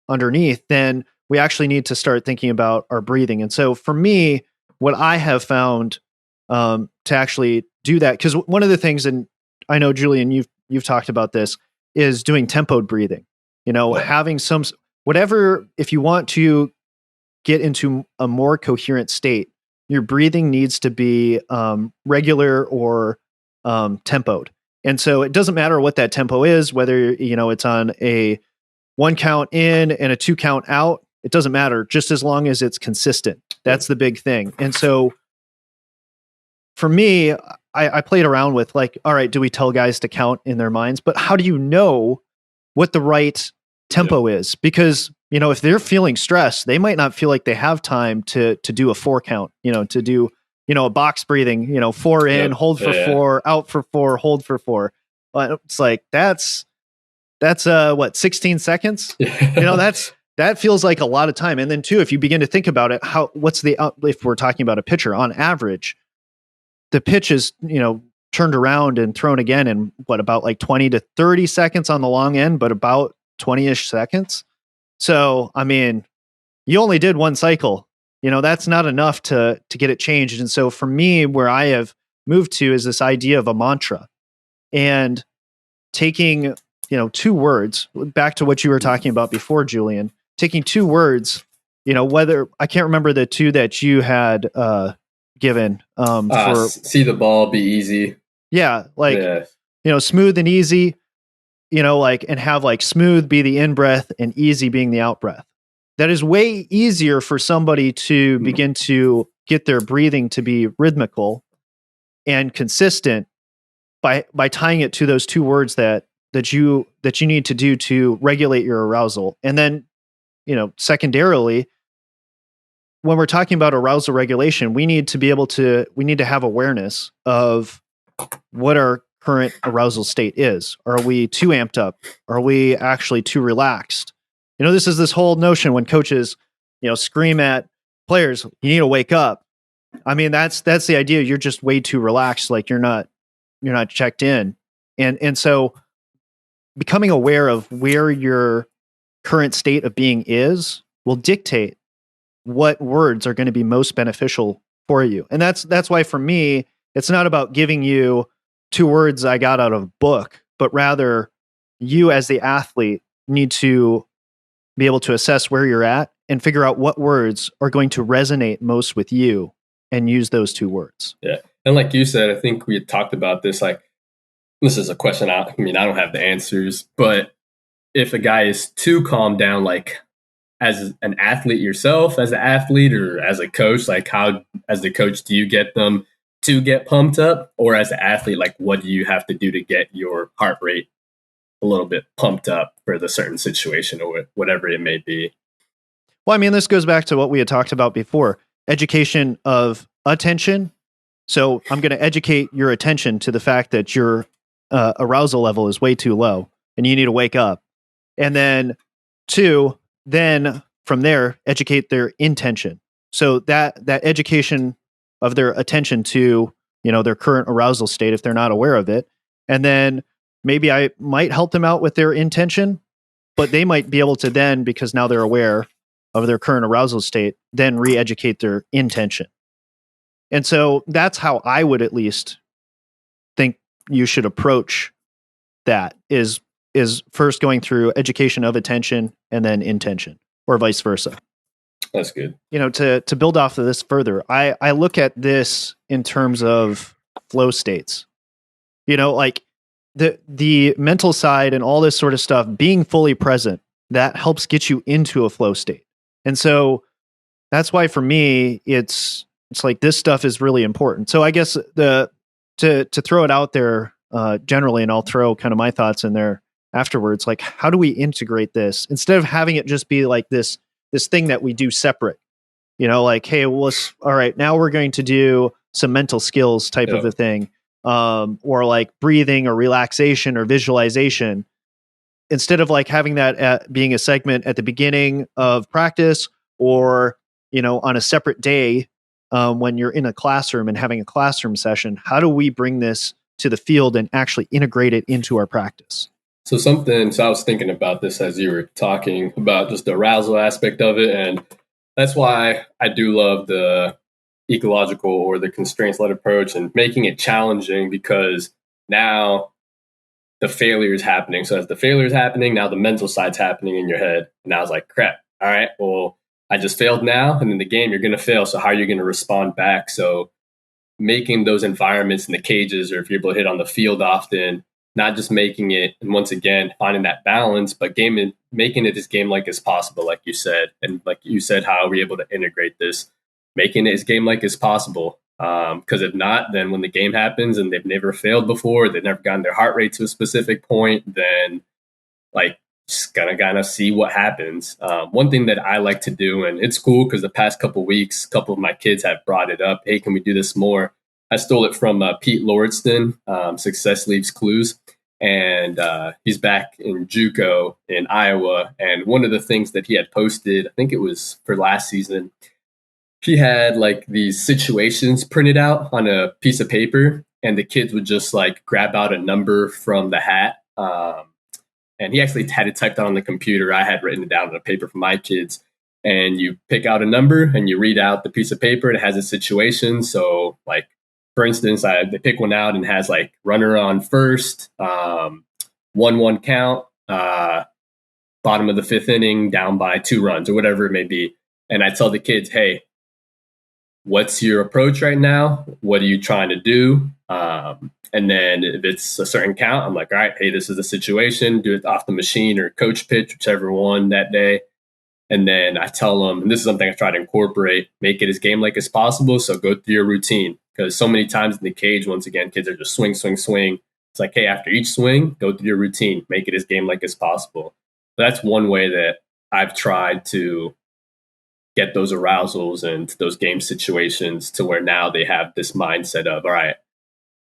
underneath, then we actually need to start thinking about our breathing. And so for me, what I have found to actually do that, because one of the things, and I know, Julian, you've talked about this, is doing tempoed breathing. Having some whatever, if you want to get into a more coherent state, your breathing needs to be regular or tempoed. And so it doesn't matter what that tempo is, whether it's on a 1 count in and a 2 count out. It doesn't matter, just as long as it's consistent. That's the big thing. And so for me, I played around with, like, all right, do we tell guys to count in their minds? But how do you know what the right tempo is? Because if they're feeling stressed, they might not feel like they have time to do a 4 count, to do, a box breathing, 4 in, hold for 4, out for 4, hold for 4. But it's like, that's what, 16 seconds? That feels like a lot of time. And then too, if you begin to think about it, if we're talking about a pitcher on average, the pitch is, turned around and thrown again in about like 20 to 30 seconds on the long end, but about 20-ish seconds. So, I mean, you only did 1 cycle, that's not enough to get it changed. And so for me, where I have moved to is this idea of a mantra, and taking, 2 words, back to what you were talking about before, Julian, taking 2 words, whether, I can't remember the 2 that you had given for see the ball, be easy. Yeah. Smooth and easy, and have like smooth be the in breath and easy being the out breath. That is way easier for somebody to begin to get their breathing to be rhythmical and consistent by tying it to those 2 words that you need to do to regulate your arousal. And then, secondarily, when we're talking about arousal regulation, we need to have awareness of what our current arousal state is. Are we too amped up? Are we actually too relaxed? This is this whole notion when coaches, scream at players, you need to wake up. I mean, that's the idea. You're just way too relaxed. Like you're not checked in. And so becoming aware of where your current state of being is will dictate what words are going to be most beneficial for you. And that's why for me, it's not about giving you 2 words I got out of a book, but rather you as the athlete need to be able to assess where you're at and figure out what words are going to resonate most with you and use those 2 words. Yeah. And like you said, I think we had talked about this, like, this is a question. I don't have the answers, but if a guy is too calmed down, like as an athlete yourself, as an athlete or as a coach, like how, as the coach, do you get them to get pumped up? Or as an athlete, like what do you have to do to get your heart rate a little bit pumped up for the certain situation or whatever it may be? Well, I mean, this goes back to what we had talked about before, education of attention. So I'm going to educate your attention to the fact that your arousal level is way too low and you need to wake up. And then 2, then from there, educate their intention. So that education of their attention to, their current arousal state, if they're not aware of it. And then maybe I might help them out with their intention, but they might be able to then, because now they're aware of their current arousal state, then re-educate their intention. And so that's how I would at least think you should approach that is first going through education of attention and then intention, or vice versa. That's good. To build off of this further, I look at this in terms of flow states. Like the mental side and all this sort of stuff, being fully present, that helps get you into a flow state. And so that's why for me, it's like this stuff is really important. So I guess to throw it out there generally, and I'll throw kind of my thoughts in there afterwards, like how do we integrate this instead of having it just be like this thing that we do separate, like, hey, all right, now we're going to do some mental skills type of a thing, or like breathing or relaxation or visualization, instead of like having that being a segment at the beginning of practice or, on a separate day when you're in a classroom and having a classroom session. How do we bring this to the field and actually integrate it into our practice? So I was thinking about this as you were talking about just the arousal aspect of it. And that's why I do love the ecological or the constraints-led approach and making it challenging, because now the failure is happening. So as the failure is happening, now the mental side's happening in your head. And I was like, crap, all right, well, I just failed now. And in the game, you're going to fail. So how are you going to respond back? So making those environments in the cages, or if you're able to hit on the field often, not just making it, and once again, finding that balance, but making it as game-like as possible, like you said. And like you said, how are we able to integrate this? Making it as game-like as possible. Because if not, then when the game happens and they've never failed before, they've never gotten their heart rate to a specific point, then like just gonna kind of see what happens. One thing that I like to do, and it's cool because the past couple weeks, a couple of my kids have brought it up. Hey, can we do this more? I stole it from Pete Lordston, Success Leaves Clues, and he's back in JUCO in Iowa. And one of the things that he had posted, I think it was for last season, he had like these situations printed out on a piece of paper, and the kids would just like grab out a number from the hat. And he actually had it typed out on the computer. I had written it down on a paper for my kids. And you pick out a number and you read out the piece of paper. It has a situation. So, like, for instance, they pick one out and has like runner on first, 1-1 count, bottom of the fifth inning, down by 2 runs or whatever it may be. And I tell the kids, hey, what's your approach right now? What are you trying to do? And then if it's a certain count, I'm like, all right, hey, this is the situation. Do it off the machine or coach pitch, whichever one that day. And then I tell them, and this is something I try to incorporate, make it as game-like as possible. So go through your routine. Because so many times in the cage, once again, kids are just swing, swing, swing. It's like, hey, after each swing, go through your routine. Make it as game-like as possible. So that's one way that I've tried to get those arousals and those game situations to where now they have this mindset of, all right,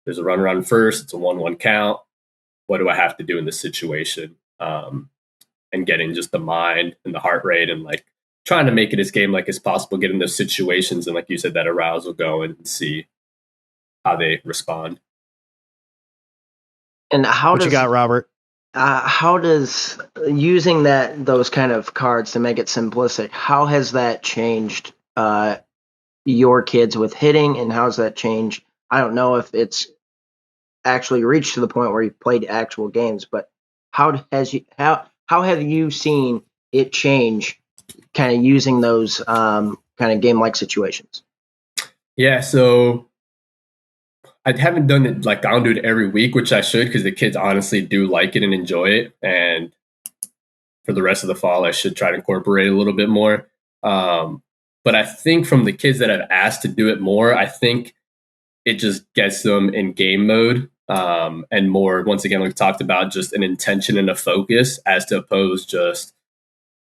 there's a runner on first, it's a 1-1 count. What do I have to do in this situation? And getting just the mind and the heart rate and like trying to make it as game-like as possible, get in those situations and, like you said, that arousal going and see how they respond. And What you got, Robert? How does using those kind of cards to make it simplistic, how has that changed your kids with hitting, and how has that changed? I don't know if it's actually reached to the point where you've played actual games, but how have you seen it change kind of using those kind of game-like situations? Yeah, so I haven't done it, like, I don't do it every week, which I should, because the kids honestly do like it and enjoy it. And for the rest of the fall, I should try to incorporate it a little bit more. But I think from the kids that I've asked to do it more, I think it just gets them in game mode and more, once again, like we talked about, just an intention and a focus, as to oppose just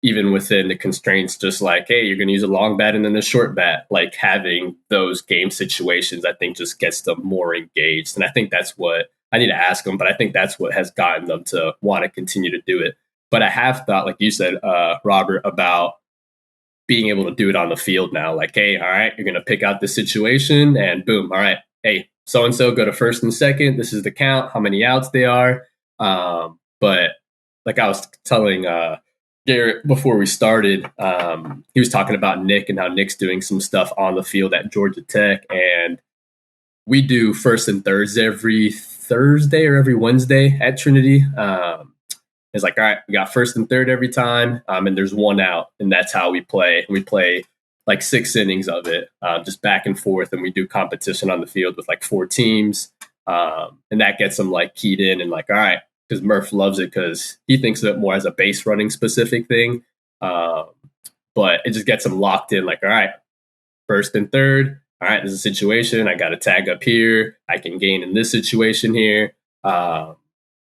even within the constraints, just like, hey, you're going to use a long bat and then a short bat. Like, having those game situations, I think, just gets them more engaged. And I think that's what I need to ask them, but I think that's what has gotten them to want to continue to do it. But I have thought, like you said, Robert, about being able to do it on the field now. Like, hey, all right, you're going to pick out the situation and boom, all right, hey, so-and-so go to first and second. This is the count, how many outs they are. But like I was telling Garrett before we started, he was talking about Nick and how Nick's doing some stuff on the field at Georgia Tech. And we do first and thirds every Thursday or every Wednesday at Trinity. It's like, all right, we got first and third every time, and there's one out, and that's how we play. We play like 6 innings of it, just back and forth, and we do competition on the field with like 4 teams, and that gets them like keyed in and like, all right, because Murph loves it because he thinks of it more as a base running specific thing, but it just gets them locked in. Like, all right, first and third, all right, there's a situation. I got to tag up here. I can gain in this situation here.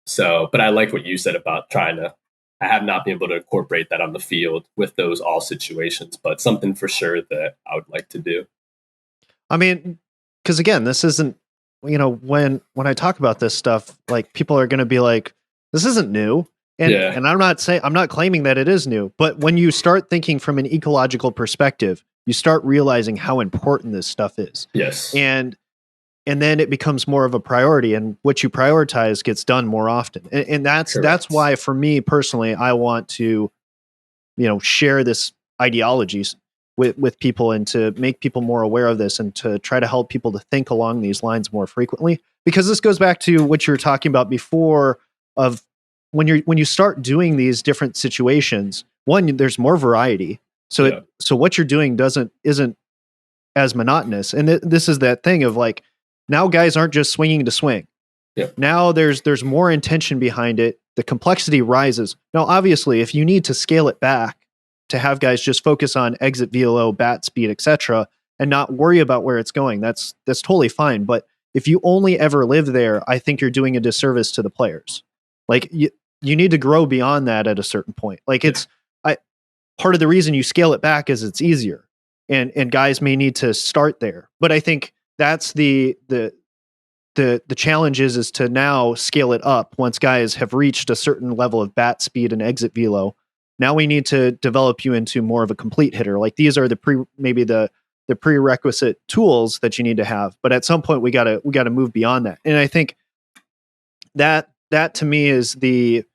So, but I like what you said about I have not been able to incorporate that on the field with those all situations, but something for sure that I would like to do. I mean, because again, this isn't, when I talk about this stuff, like, people are going to be like, this isn't new. And I'm not claiming that it is new, but when you start thinking from an ecological perspective, you start realizing how important this stuff is. Yes. And then it becomes more of a priority, and what you prioritize gets done more often. And that's why, for me personally, I want to, share this ideologies with people and to make people more aware of this and to try to help people to think along these lines more frequently. Because this goes back to what you were talking about before, of when you start doing these different situations, one, there's more variety. So so what you're doing isn't as monotonous. And this is that thing of like, now guys aren't just swinging to swing. Yep. Now there's more intention behind it. The complexity rises. Now, obviously, if you need to scale it back to have guys just focus on exit velo, bat speed, etc., and not worry about where it's going, that's totally fine. But if you only ever live there, I think you're doing a disservice to the players. Like, you need to grow beyond that at a certain point. Like part of the reason you scale it back is it's easier, and guys may need to start there. But I think that's the challenge is to now scale it up once guys have reached a certain level of bat speed and exit velo. Now we need to develop you into more of a complete hitter. Like these are maybe the prerequisite tools that you need to have. But at some point we gotta move beyond that. And I think that to me is the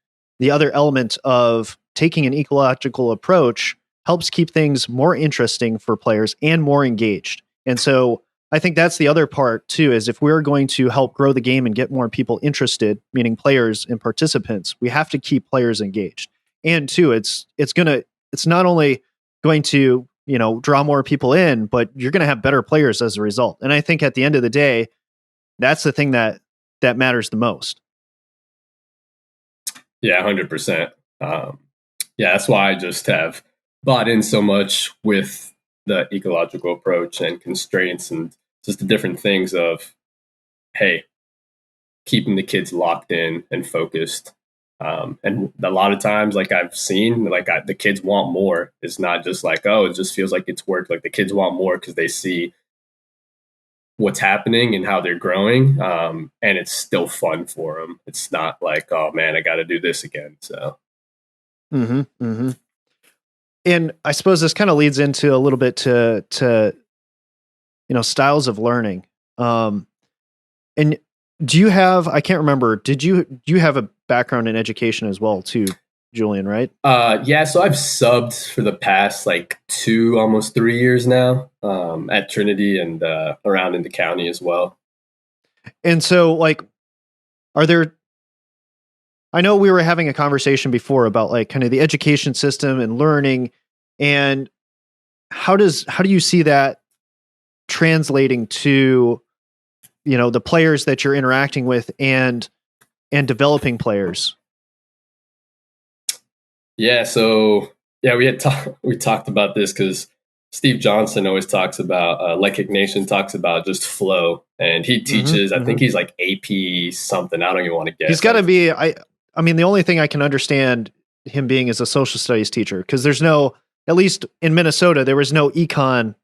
other element of taking an ecological approach helps keep things more interesting for players and more engaged. And so I think that's the other part too, is if we're going to help grow the game and get more people interested, meaning players and participants, we have to keep players engaged. And two, it's not only going to, draw more people in, but you're going to have better players as a result. And I think at the end of the day, that's the thing that matters the most. Yeah, 100%. That's why I just have bought in so much with the ecological approach and constraints and just the different things of, hey, keeping the kids locked in and focused. And a lot of times, like I've seen, the kids want more. It's not just like, oh, it just feels like it's work. Like the kids want more because they see what's happening and how they're growing. And it's still fun for them. It's not like, oh man, I got to do this again. So. Mm-hmm. Mm-hmm. And I suppose this kind of leads into a little bit to styles of learning. And do you have, I can't remember, do you have a background in education as well too, Julian, right? So I've subbed for the past like 2, almost 3 years now, at Trinity and around in the county as well. And so like, I know we were having a conversation before about like kind of the education system and learning, and how do you see that translating to, the players that you're interacting with and developing players? Yeah. So we talked about this because Steve Johnson always talks about, like Nation talks about just flow, and he teaches, I think he's like AP something. I don't even want to guess. He's got to be, I mean, the only thing I can understand him being is a social studies teacher, because there's no, at least in Minnesota, there was no econ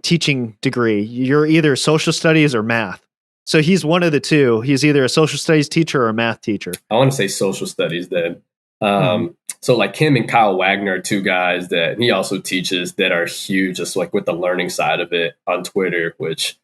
teaching degree. You're either social studies or math. So he's one of the two. He's either a social studies teacher or a math teacher. I want to say social studies then. So like him and Kyle Wagner are two guys that he also teaches that are huge, just like with the learning side of it on Twitter, which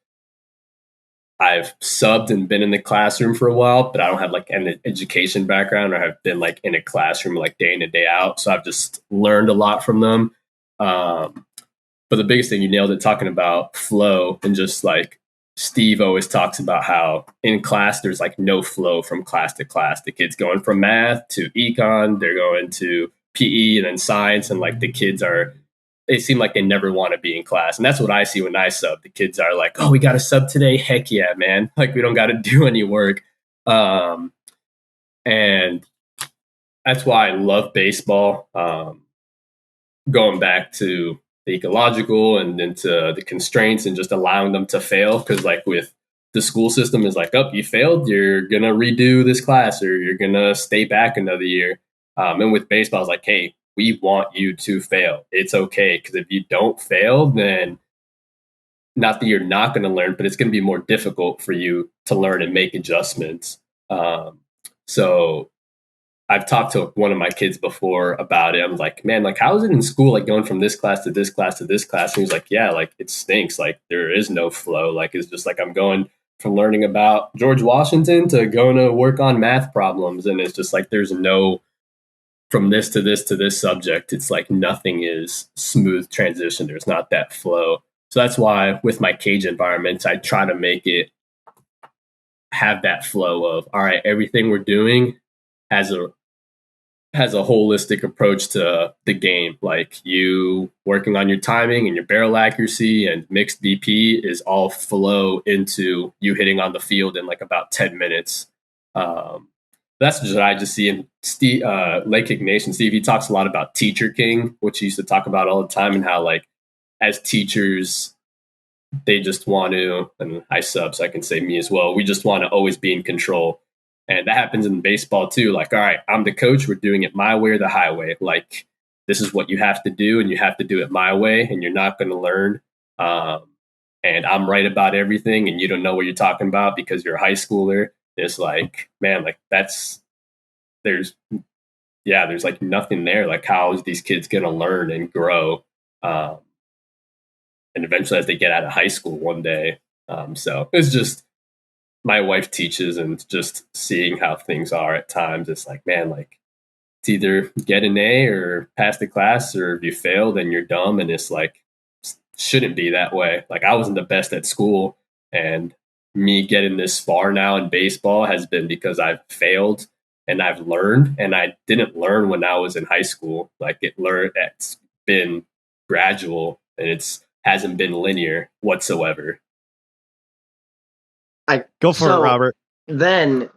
I've subbed and been in the classroom for a while, but I don't have like an education background, or have been like in a classroom like day in and day out. So I've just learned a lot from them. But the biggest thing, you nailed it, talking about flow, and just like Steve always talks about how in class, there's like no flow from class to class. The kids going from math to econ, they're going to PE and then science. And like the kids they seem like they never want to be in class. And that's what I see when I sub. The kids are like, oh, we got to sub today. Heck yeah, man. Like we don't got to do any work. And that's why I love baseball. Going back to the ecological and then to the constraints and just allowing them to fail. Because like with the school system is like, oh, you failed, you're going to redo this class, or you're going to stay back another year. And with baseball, it's like, hey, we want you to fail. It's okay. Because if you don't fail, then not that you're not going to learn, but it's going to be more difficult for you to learn and make adjustments. So I've talked to one of my kids before about it. I'm like, man, like, how is it in school? Like going from this class to this class to this class. And he's like, yeah, like it stinks. Like there is no flow. Like, it's just like, I'm going from learning about George Washington to going to work on math problems. And it's just like, there's no, from this to this to this subject, it's like nothing is smooth transition. There's not that flow. So that's why with my cage environments, I try to make it have that flow of, all right, everything we're doing has a holistic approach to the game. Like you working on your timing and your barrel accuracy and mixed BP is all flow into you hitting on the field in like about 10 minutes. That's just what I just see in Steve, Lake Ignition. Steve, he talks a lot about teacher king, which he used to talk about all the time, and how like as teachers, they just want to, and I sub, so I can say me as well, we just want to always be in control. And that happens in baseball too. Like, all right, I'm the coach. We're doing it my way or the highway. Like, this is what you have to do, and you have to do it my way, and you're not going to learn. And I'm right about everything, and you don't know what you're talking about because you're a high schooler. It's like, man, like there's like nothing there. Like, how is these kids going to learn and grow? And eventually as they get out of high school one day. So it's just, my wife teaches, and just seeing how things are at times, it's like, man, like, it's either get an A or pass the class, or if you fail, then you're dumb. And it's like, shouldn't be that way. Like, I wasn't the best at school, and me getting this far now in baseball has been because I've failed and I've learned, and I didn't learn when I was in high school. Like, it's been gradual, and hasn't been linear whatsoever. Go for it, Robert. Then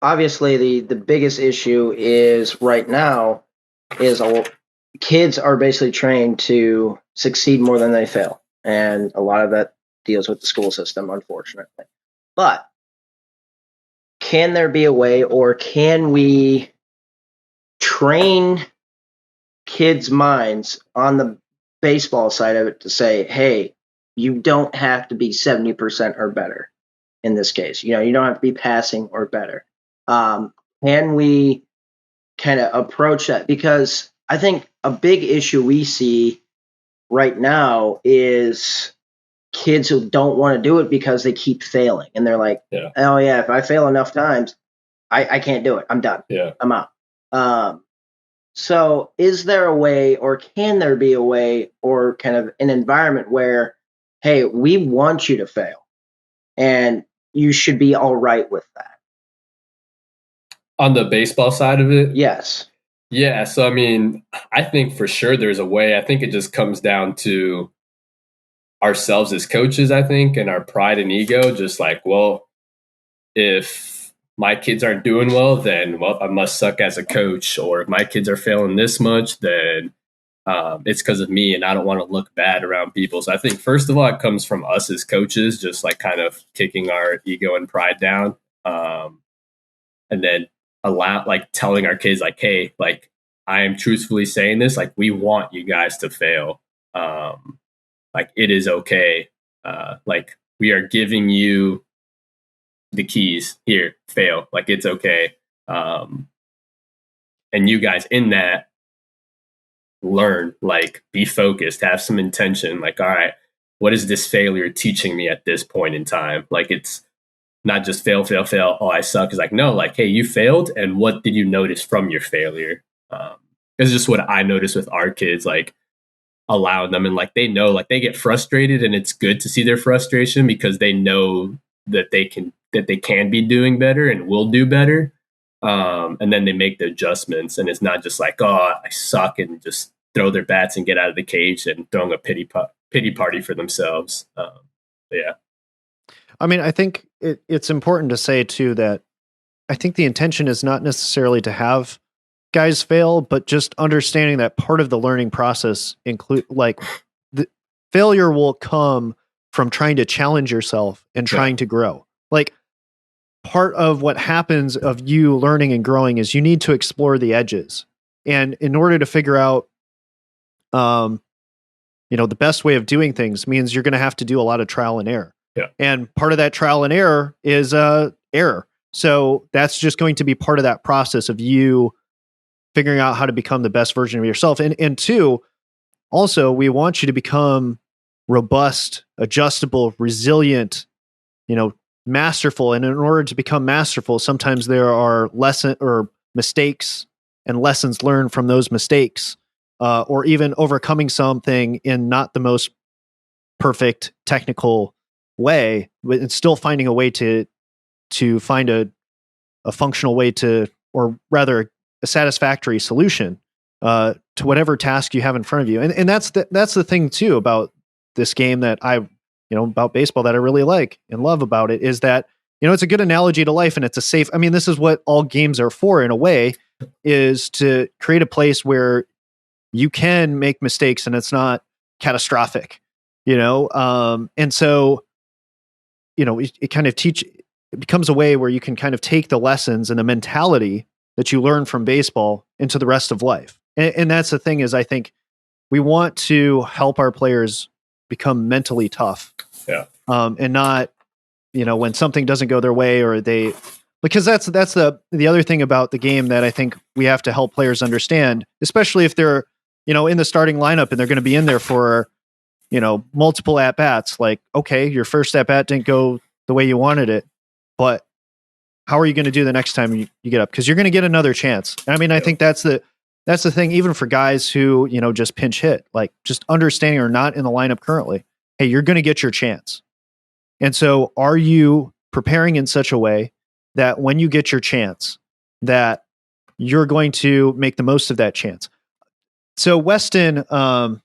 obviously the biggest issue is right now is kids are basically trained to succeed more than they fail. And a lot of that deals with the school system, unfortunately. But can there be a way, or can we train kids' minds on the baseball side of it to say, hey, you don't have to be 70% or better in this case. You don't have to be passing or better. Can we kind of approach that? Because I think a big issue we see right now is kids who don't want to do it because they keep failing. And they're like, oh, yeah, if I fail enough times, I can't do it. I'm done. Yeah. I'm out. So is there a way, or can there be a way, or kind of an environment where, hey, we want you to fail and you should be all right with that? On the baseball side of it? Yes. Yeah. So, I mean, I think for sure there's a way. I think it just comes down to ourselves as coaches, I think, and our pride and ego. Just like, well, if my kids aren't doing well, then, well, I must suck as a coach. Or if my kids are failing this much, then it's because of me, and I don't want to look bad around people. So I think, first of all, it comes from us as coaches, just like kind of kicking our ego and pride down. And then telling our kids, like, hey, like, I am truthfully saying this, like, we want you guys to fail. Like, it is okay. Like, we are giving you the keys here, fail. Like, it's okay. And you guys in that, learn, like, be focused, have some intention. Like, all right, what is this failure teaching me at this point in time? Like, it's not just fail. Oh, I suck. It's like, no, like, hey, you failed. And what did you notice from your failure? It's just what I noticed with our kids, like, allowing them, and like, they know, like, they get frustrated, and it's good to see their frustration because they know that they can be doing better and will do better. And then they make the adjustments, and it's not just like, oh, I suck, and just throw their bats and get out of the cage and throwing a pity party for themselves. Yeah. I mean, I think it's important to say too that I think the intention is not necessarily to have guys fail, but just understanding that part of the learning process include, like, the failure will come from trying to challenge yourself and trying to grow. Like, part of what happens of you learning and growing is you need to explore the edges. And in order to figure out, the best way of doing things means you're going to have to do a lot of trial and error. Yeah. And part of that trial and error is error. So that's just going to be part of that process of you figuring out how to become the best version of yourself. And two, also, we want you to become robust, adjustable, resilient, masterful. And in order to become masterful, sometimes there are mistakes and lessons learned from those mistakes, or even overcoming something in not the most perfect technical way, but still finding a way to find a functional way to, or rather a satisfactory solution to whatever task you have in front of you. And that's the thing too about this game that about baseball that I really like and love about it, is that, it's a good analogy to life, and it's a safe, I mean, this is what all games are for in a way, is to create a place where you can make mistakes and it's not catastrophic, and so, it kind of it becomes a way where you can kind of take the lessons and the mentality that you learn from baseball into the rest of life. And that's the thing is, I think we want to help our players become mentally tough. Yeah. And not, when something doesn't go their way or because that's the other thing about the game that I think we have to help players understand, especially if they're, in the starting lineup and they're going to be in there for, multiple at bats. Like, okay, your first at bat didn't go the way you wanted it, but how are you going to do the next time you get up? Because you're going to get another chance. I mean, I think that's the thing, even for guys who, just pinch hit, like just understanding or not in the lineup currently. Hey, you're going to get your chance. And so are you preparing in such a way that when you get your chance, that you're going to make the most of that chance? So Weston, Gurman,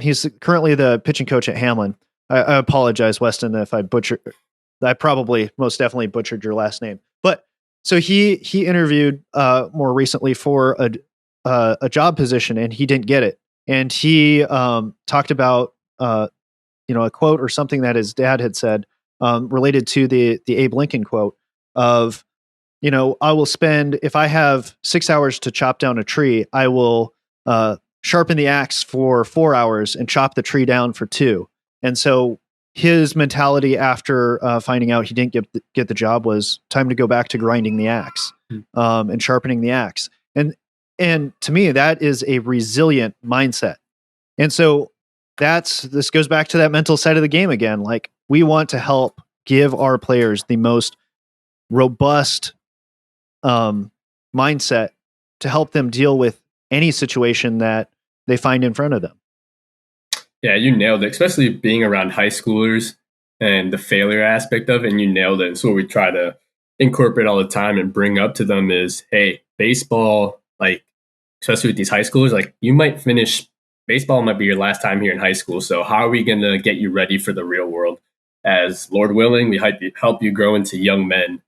he's currently the pitching coach at Hamlin. I apologize, Weston, if I probably most definitely butchered your last name. But so he interviewed more recently for a job position and he didn't get it. And he talked about a quote or something that his dad had said related to the Abe Lincoln quote of, I will spend, if I have 6 hours to chop down a tree, I will sharpen the axe for 4 hours and chop the tree down for 2. And so his mentality after finding out he didn't get the job was time to go back to grinding the axe and sharpening the axe. And to me, that is a resilient mindset. And so this goes back to that mental side of the game again. Like, we want to help give our players the most robust mindset to help them deal with any situation that they find in front of them. Yeah, you nailed it, especially being around high schoolers and the failure aspect of it, and you nailed it. And so what we try to incorporate all the time and bring up to them is, hey, baseball, like, especially with these high schoolers, like, you might finish, baseball might be your last time here in high school. So how are we going to get you ready for the real world? As Lord willing, we help you grow into young men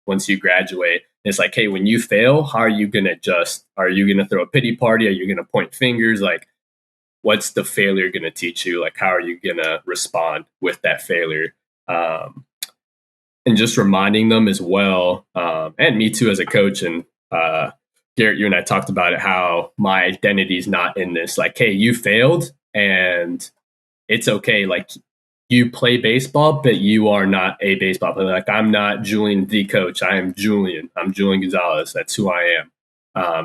once you graduate. And it's like, hey, when you fail, how are you going to adjust? Are you going to throw a pity party? Are you going to point fingers? Like, what's the failure going to teach you? Like, how are you going to respond with that failure? And just reminding them as well, and me too as a coach. And Garrett, you and I talked about it, how my identity is not in this. Like, hey, you failed and it's okay. Like, you play baseball, but you are not a baseball player. Like, I'm not Julian, the coach. I am Julian. I'm Julian Gonalez. That's who I am.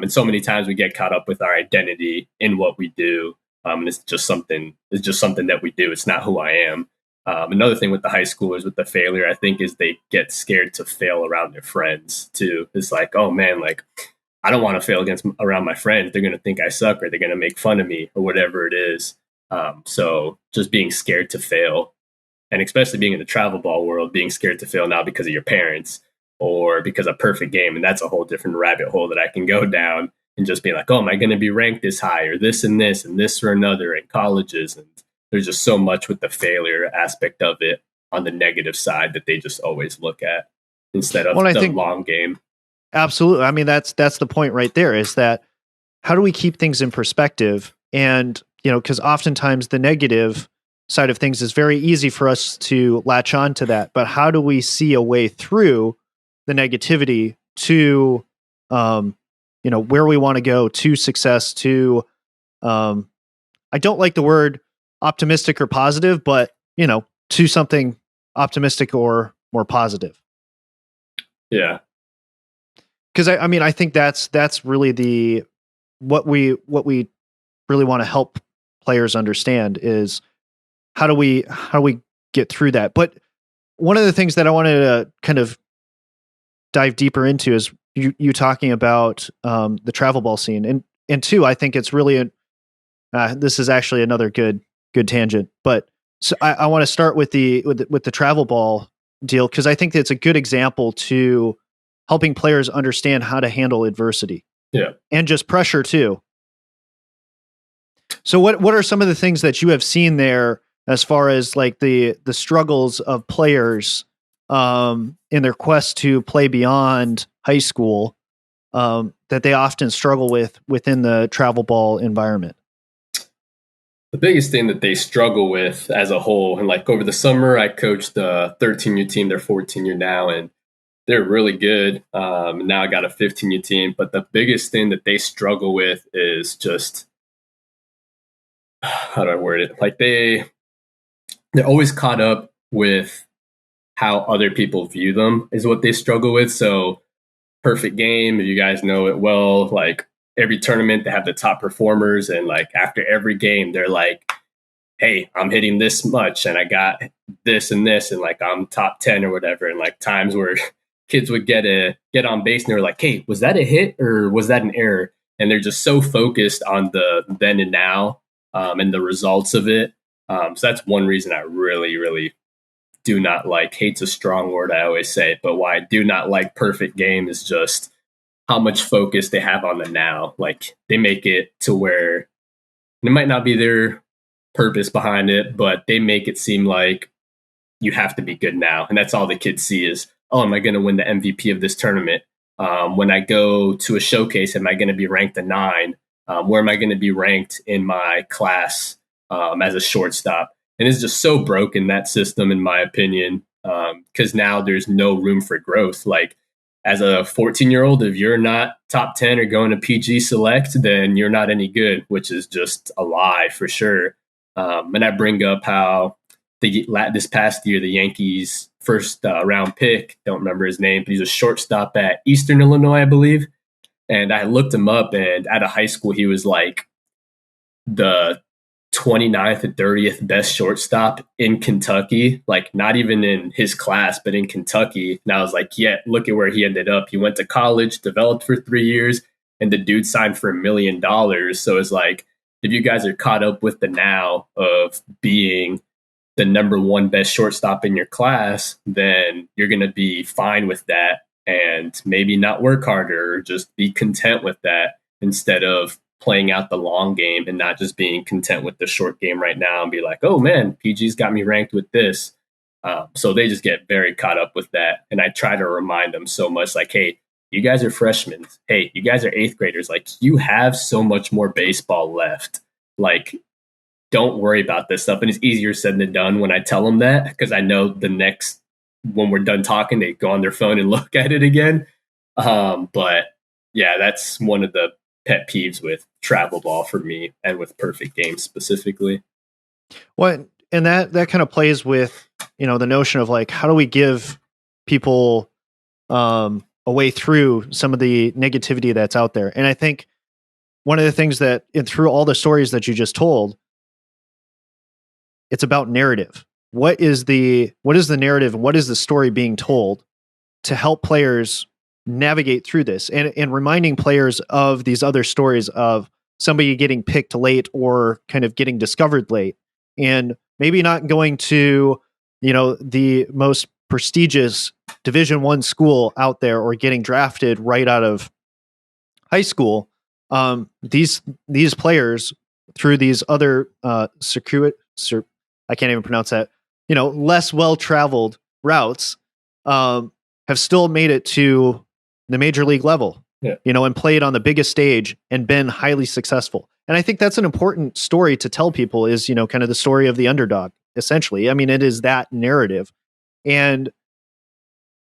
And so many times we get caught up with our identity in what we do. And it's just something that we do. It's not who I am. Another thing with the high schoolers with the failure, I think, is they get scared to fail around their friends too. It's like, oh man, like, I don't want to fail around my friends. They're going to think I suck, or they're going to make fun of me, or whatever it is. So just being scared to fail, and especially being in the travel ball world, being scared to fail now because of your parents or because of perfect game. And that's a whole different rabbit hole that I can go down, and just being like, oh, am I going to be ranked this high, or this and this or another in colleges? And there's just so much with the failure aspect of it on the negative side that they just always look at instead of the long game. Absolutely. I mean, that's the point right there, is that how do we keep things in perspective? And, because oftentimes the negative side of things is very easy for us to latch on to that. But how do we see a way through the negativity to, where we want to go, to success, to, I don't like the word optimistic or positive, but, to something optimistic or more positive. Yeah. Because I think that's really what we really want to help players understand is how do we get through that. But one of the things that I wanted to kind of dive deeper into is you talking about the travel ball scene, and two, I think it's really this is actually another good tangent. But so I want to start with the travel ball deal, because I think it's a good example to helping players understand how to handle adversity. Yeah. And just pressure too. So what are some of the things that you have seen there as far as like the struggles of players in their quest to play beyond high school that they often struggle with within the travel ball environment? The biggest thing that they struggle with as a whole, and like over the summer, I coached a 13-year team. They're 14-year now, and they're really good. Now I got a 15-year team, but the biggest thing that they struggle with is just, how do I word it? Like they're always caught up with how other people view them is what they struggle with. So perfect game, you guys know it well. Like every tournament, they have the top performers, and like after every game, they're like, "Hey, I'm hitting this much, and I got this and this, and like I'm top 10 or whatever." And like times where kids would get on base, and they're like, "Hey, was that a hit or was that an error?" And they're just so focused on the then and now and the results of it. So that's one reason I really, really do not like. Hate's a strong word, I always say, but why I do not like perfect game is just how much focus they have on the now. Like they make it to where it might not be their purpose behind it, but they make it seem like you have to be good now. And that's all the kids see is, oh, am I going to win the MVP of this tournament? When I go to a showcase, am I going to be ranked a 9? Where am I going to be ranked in my class as a shortstop? And it's just so broken, that system, in my opinion, because now there's no room for growth. Like as a 14-year-old, if you're not top 10 or going to PG Select, then you're not any good, which is just a lie for sure. And I bring up how this past year, the Yankees first round pick, don't remember his name, but he's a shortstop at Eastern Illinois, I believe. And I looked him up, and out of high school, he was like the 29th and 30th best shortstop in Kentucky, like not even in his class, but in Kentucky. And I was like, yeah, look at where he ended up. He went to college, developed for 3 years, and the dude signed for $1 million. So it's like, if you guys are caught up with the now of being the number one best shortstop in your class, then you're going to be fine with that and maybe not work harder or just be content with that instead of playing out the long game and not just being content with the short game right now and be like, oh man, PG's got me ranked with this. So they just get very caught up with that. And I try to remind them so much like, hey, you guys are freshmen. Hey, you guys are 8th graders. Like you have so much more baseball left. Like, don't worry about this stuff. And it's easier said than done when I tell them that, because I know when we're done talking, they go on their phone and look at it again. But yeah, that's one of the pet peeves with travel ball for me and with perfect games specifically. Well, and that kind of plays with, the notion of like, how do we give people a way through some of the negativity that's out there? And I think one of the things that through all the stories that you just told, it's about narrative. What is the narrative and what is the story being told to help players navigate through this and reminding players of these other stories of somebody getting picked late or kind of getting discovered late and maybe not going to, the most prestigious Division I school out there or getting drafted right out of high school. These players through these other I can't even pronounce that, less well-traveled routes have still made it to the major league level, and played on the biggest stage and been highly successful. And I think that's an important story to tell people is, kind of the story of the underdog, essentially. I mean, it is that narrative. And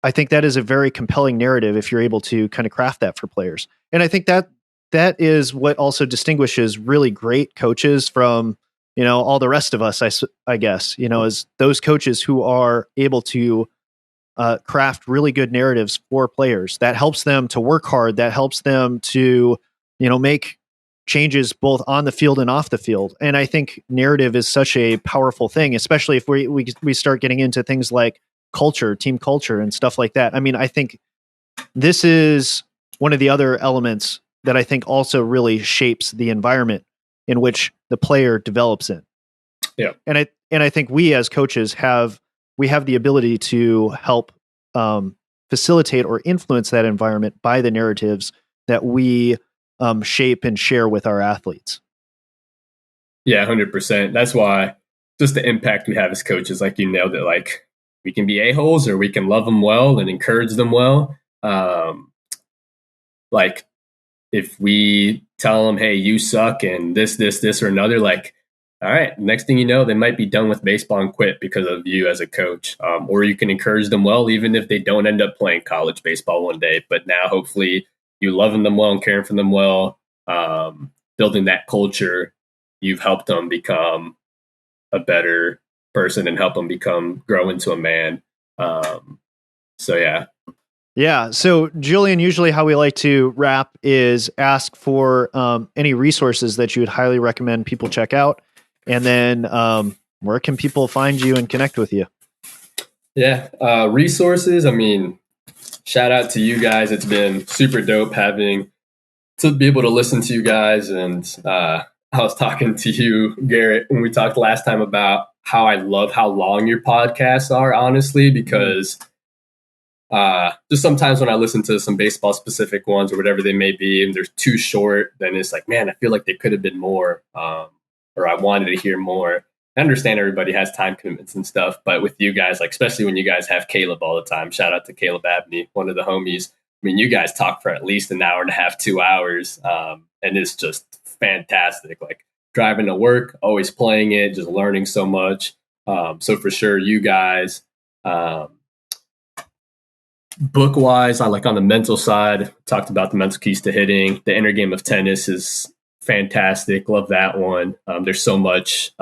I think that is a very compelling narrative if you're able to kind of craft that for players. And I think that is what also distinguishes really great coaches from, all the rest of us, I guess, is those coaches who are able to craft really good narratives for players. That helps them to work hard. That helps them to, make changes both on the field and off the field. And I think narrative is such a powerful thing, especially if we start getting into things like culture, team culture and stuff like that. I mean, I think this is one of the other elements that I think also really shapes the environment in which the player develops in. Yeah. And I think we as coaches have the ability to help facilitate or influence that environment by the narratives that we shape and share with our athletes. Yeah, 100%. That's why just the impact we have as coaches, like you nailed it, like we can be a-holes or we can love them well and encourage them well. Like if we tell them, hey, you suck and this or another, like All right. Next thing you know, they might be done with baseball and quit because of you as a coach. Or you can encourage them well, even if they don't end up playing college baseball one day. But now, hopefully, you loving them well and caring for them well, building that culture, you've helped them become a better person and help them grow into a man. So, yeah. Yeah. So, Julian, usually how we like to wrap is ask for any resources that you would highly recommend people check out. And then where can people find you and connect with you? Yeah. Resources. I mean, shout out to you guys. It's been super dope to be able to listen to you guys. And I was talking to you, Garrett, when we talked last time about how I love how long your podcasts are, honestly, because just sometimes when I listen to some baseball specific ones or whatever they may be, and they're too short, then it's like, man, I feel like they could have been more, or I wanted to hear more. I understand everybody has time commitments and stuff, but with you guys, like, especially when you guys have Caleb all the time, shout out to Caleb Abney, one of the homies. I mean, you guys talk for at least an hour and a half, 2 hours. And it's just fantastic. Like driving to work, always playing it, just learning so much. So for sure, you guys, book wise, I like on the mental side, talked about the mental keys to hitting. The inner game of tennis is fantastic. Love that one. There's so much,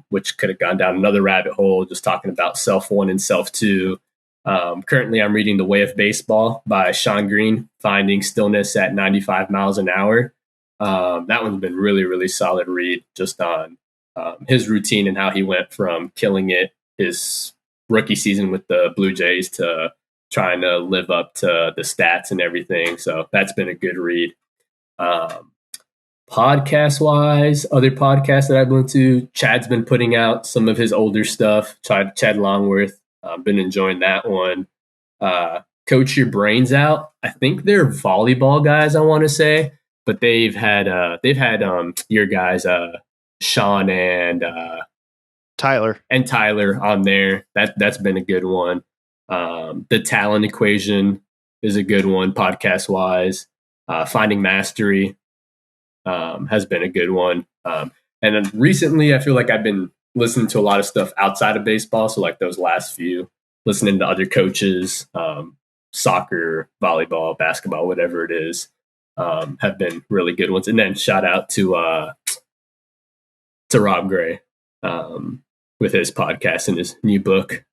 which could have gone down another rabbit hole, just talking about self 1 and self 2. Currently, I'm reading The Way of Baseball by Shawn Green, finding stillness at 95 miles an hour. That one's been really, really solid read just on his routine and how he went from killing it his rookie season with the Blue Jays to trying to live up to the stats and everything. So that's been a good read. Podcast wise, other podcasts that I've listened to, Chad's been putting out some of his older stuff. Chad Longworth, been enjoying that one. Coach Your Brains Out. I think they're volleyball guys, I want to say, but they've had your guys, Shawn and Tyler on there. That's been a good one. The Talent Equation is a good one podcast wise. Finding Mastery has been a good one. And then recently, I feel like I've been listening to a lot of stuff outside of baseball. So like those last few, listening to other coaches, soccer, volleyball, basketball, whatever it is, have been really good ones. And then shout out to Rob Gray with his podcast and his new book.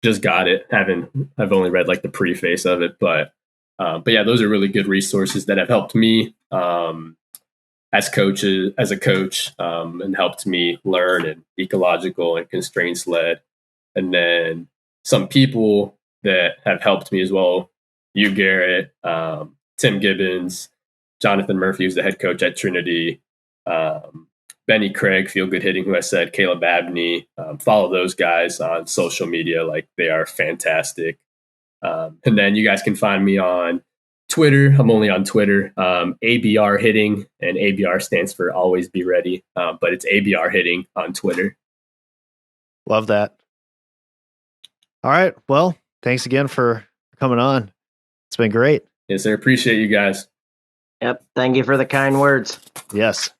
Just got it. I've only read like the preface of it, but yeah, those are really good resources that have helped me as a coach, and helped me learn and ecological and constraints led. And then some people that have helped me as well, you, Garrett, Tim Gibbons, Jonathan Murphy, who's the head coach at Trinity, Benny Craig, Feel Good Hitting, who I said, Caleb Abney. Follow those guys on social media. Like, they are fantastic. And then you guys can find me on Twitter. I'm only on Twitter. ABR Hitting, and ABR stands for Always Be Ready. But it's ABR Hitting on Twitter. Love that. All right. Well, thanks again for coming on. It's been great. Yes, sir. Appreciate you guys. Yep. Thank you for the kind words. Yes.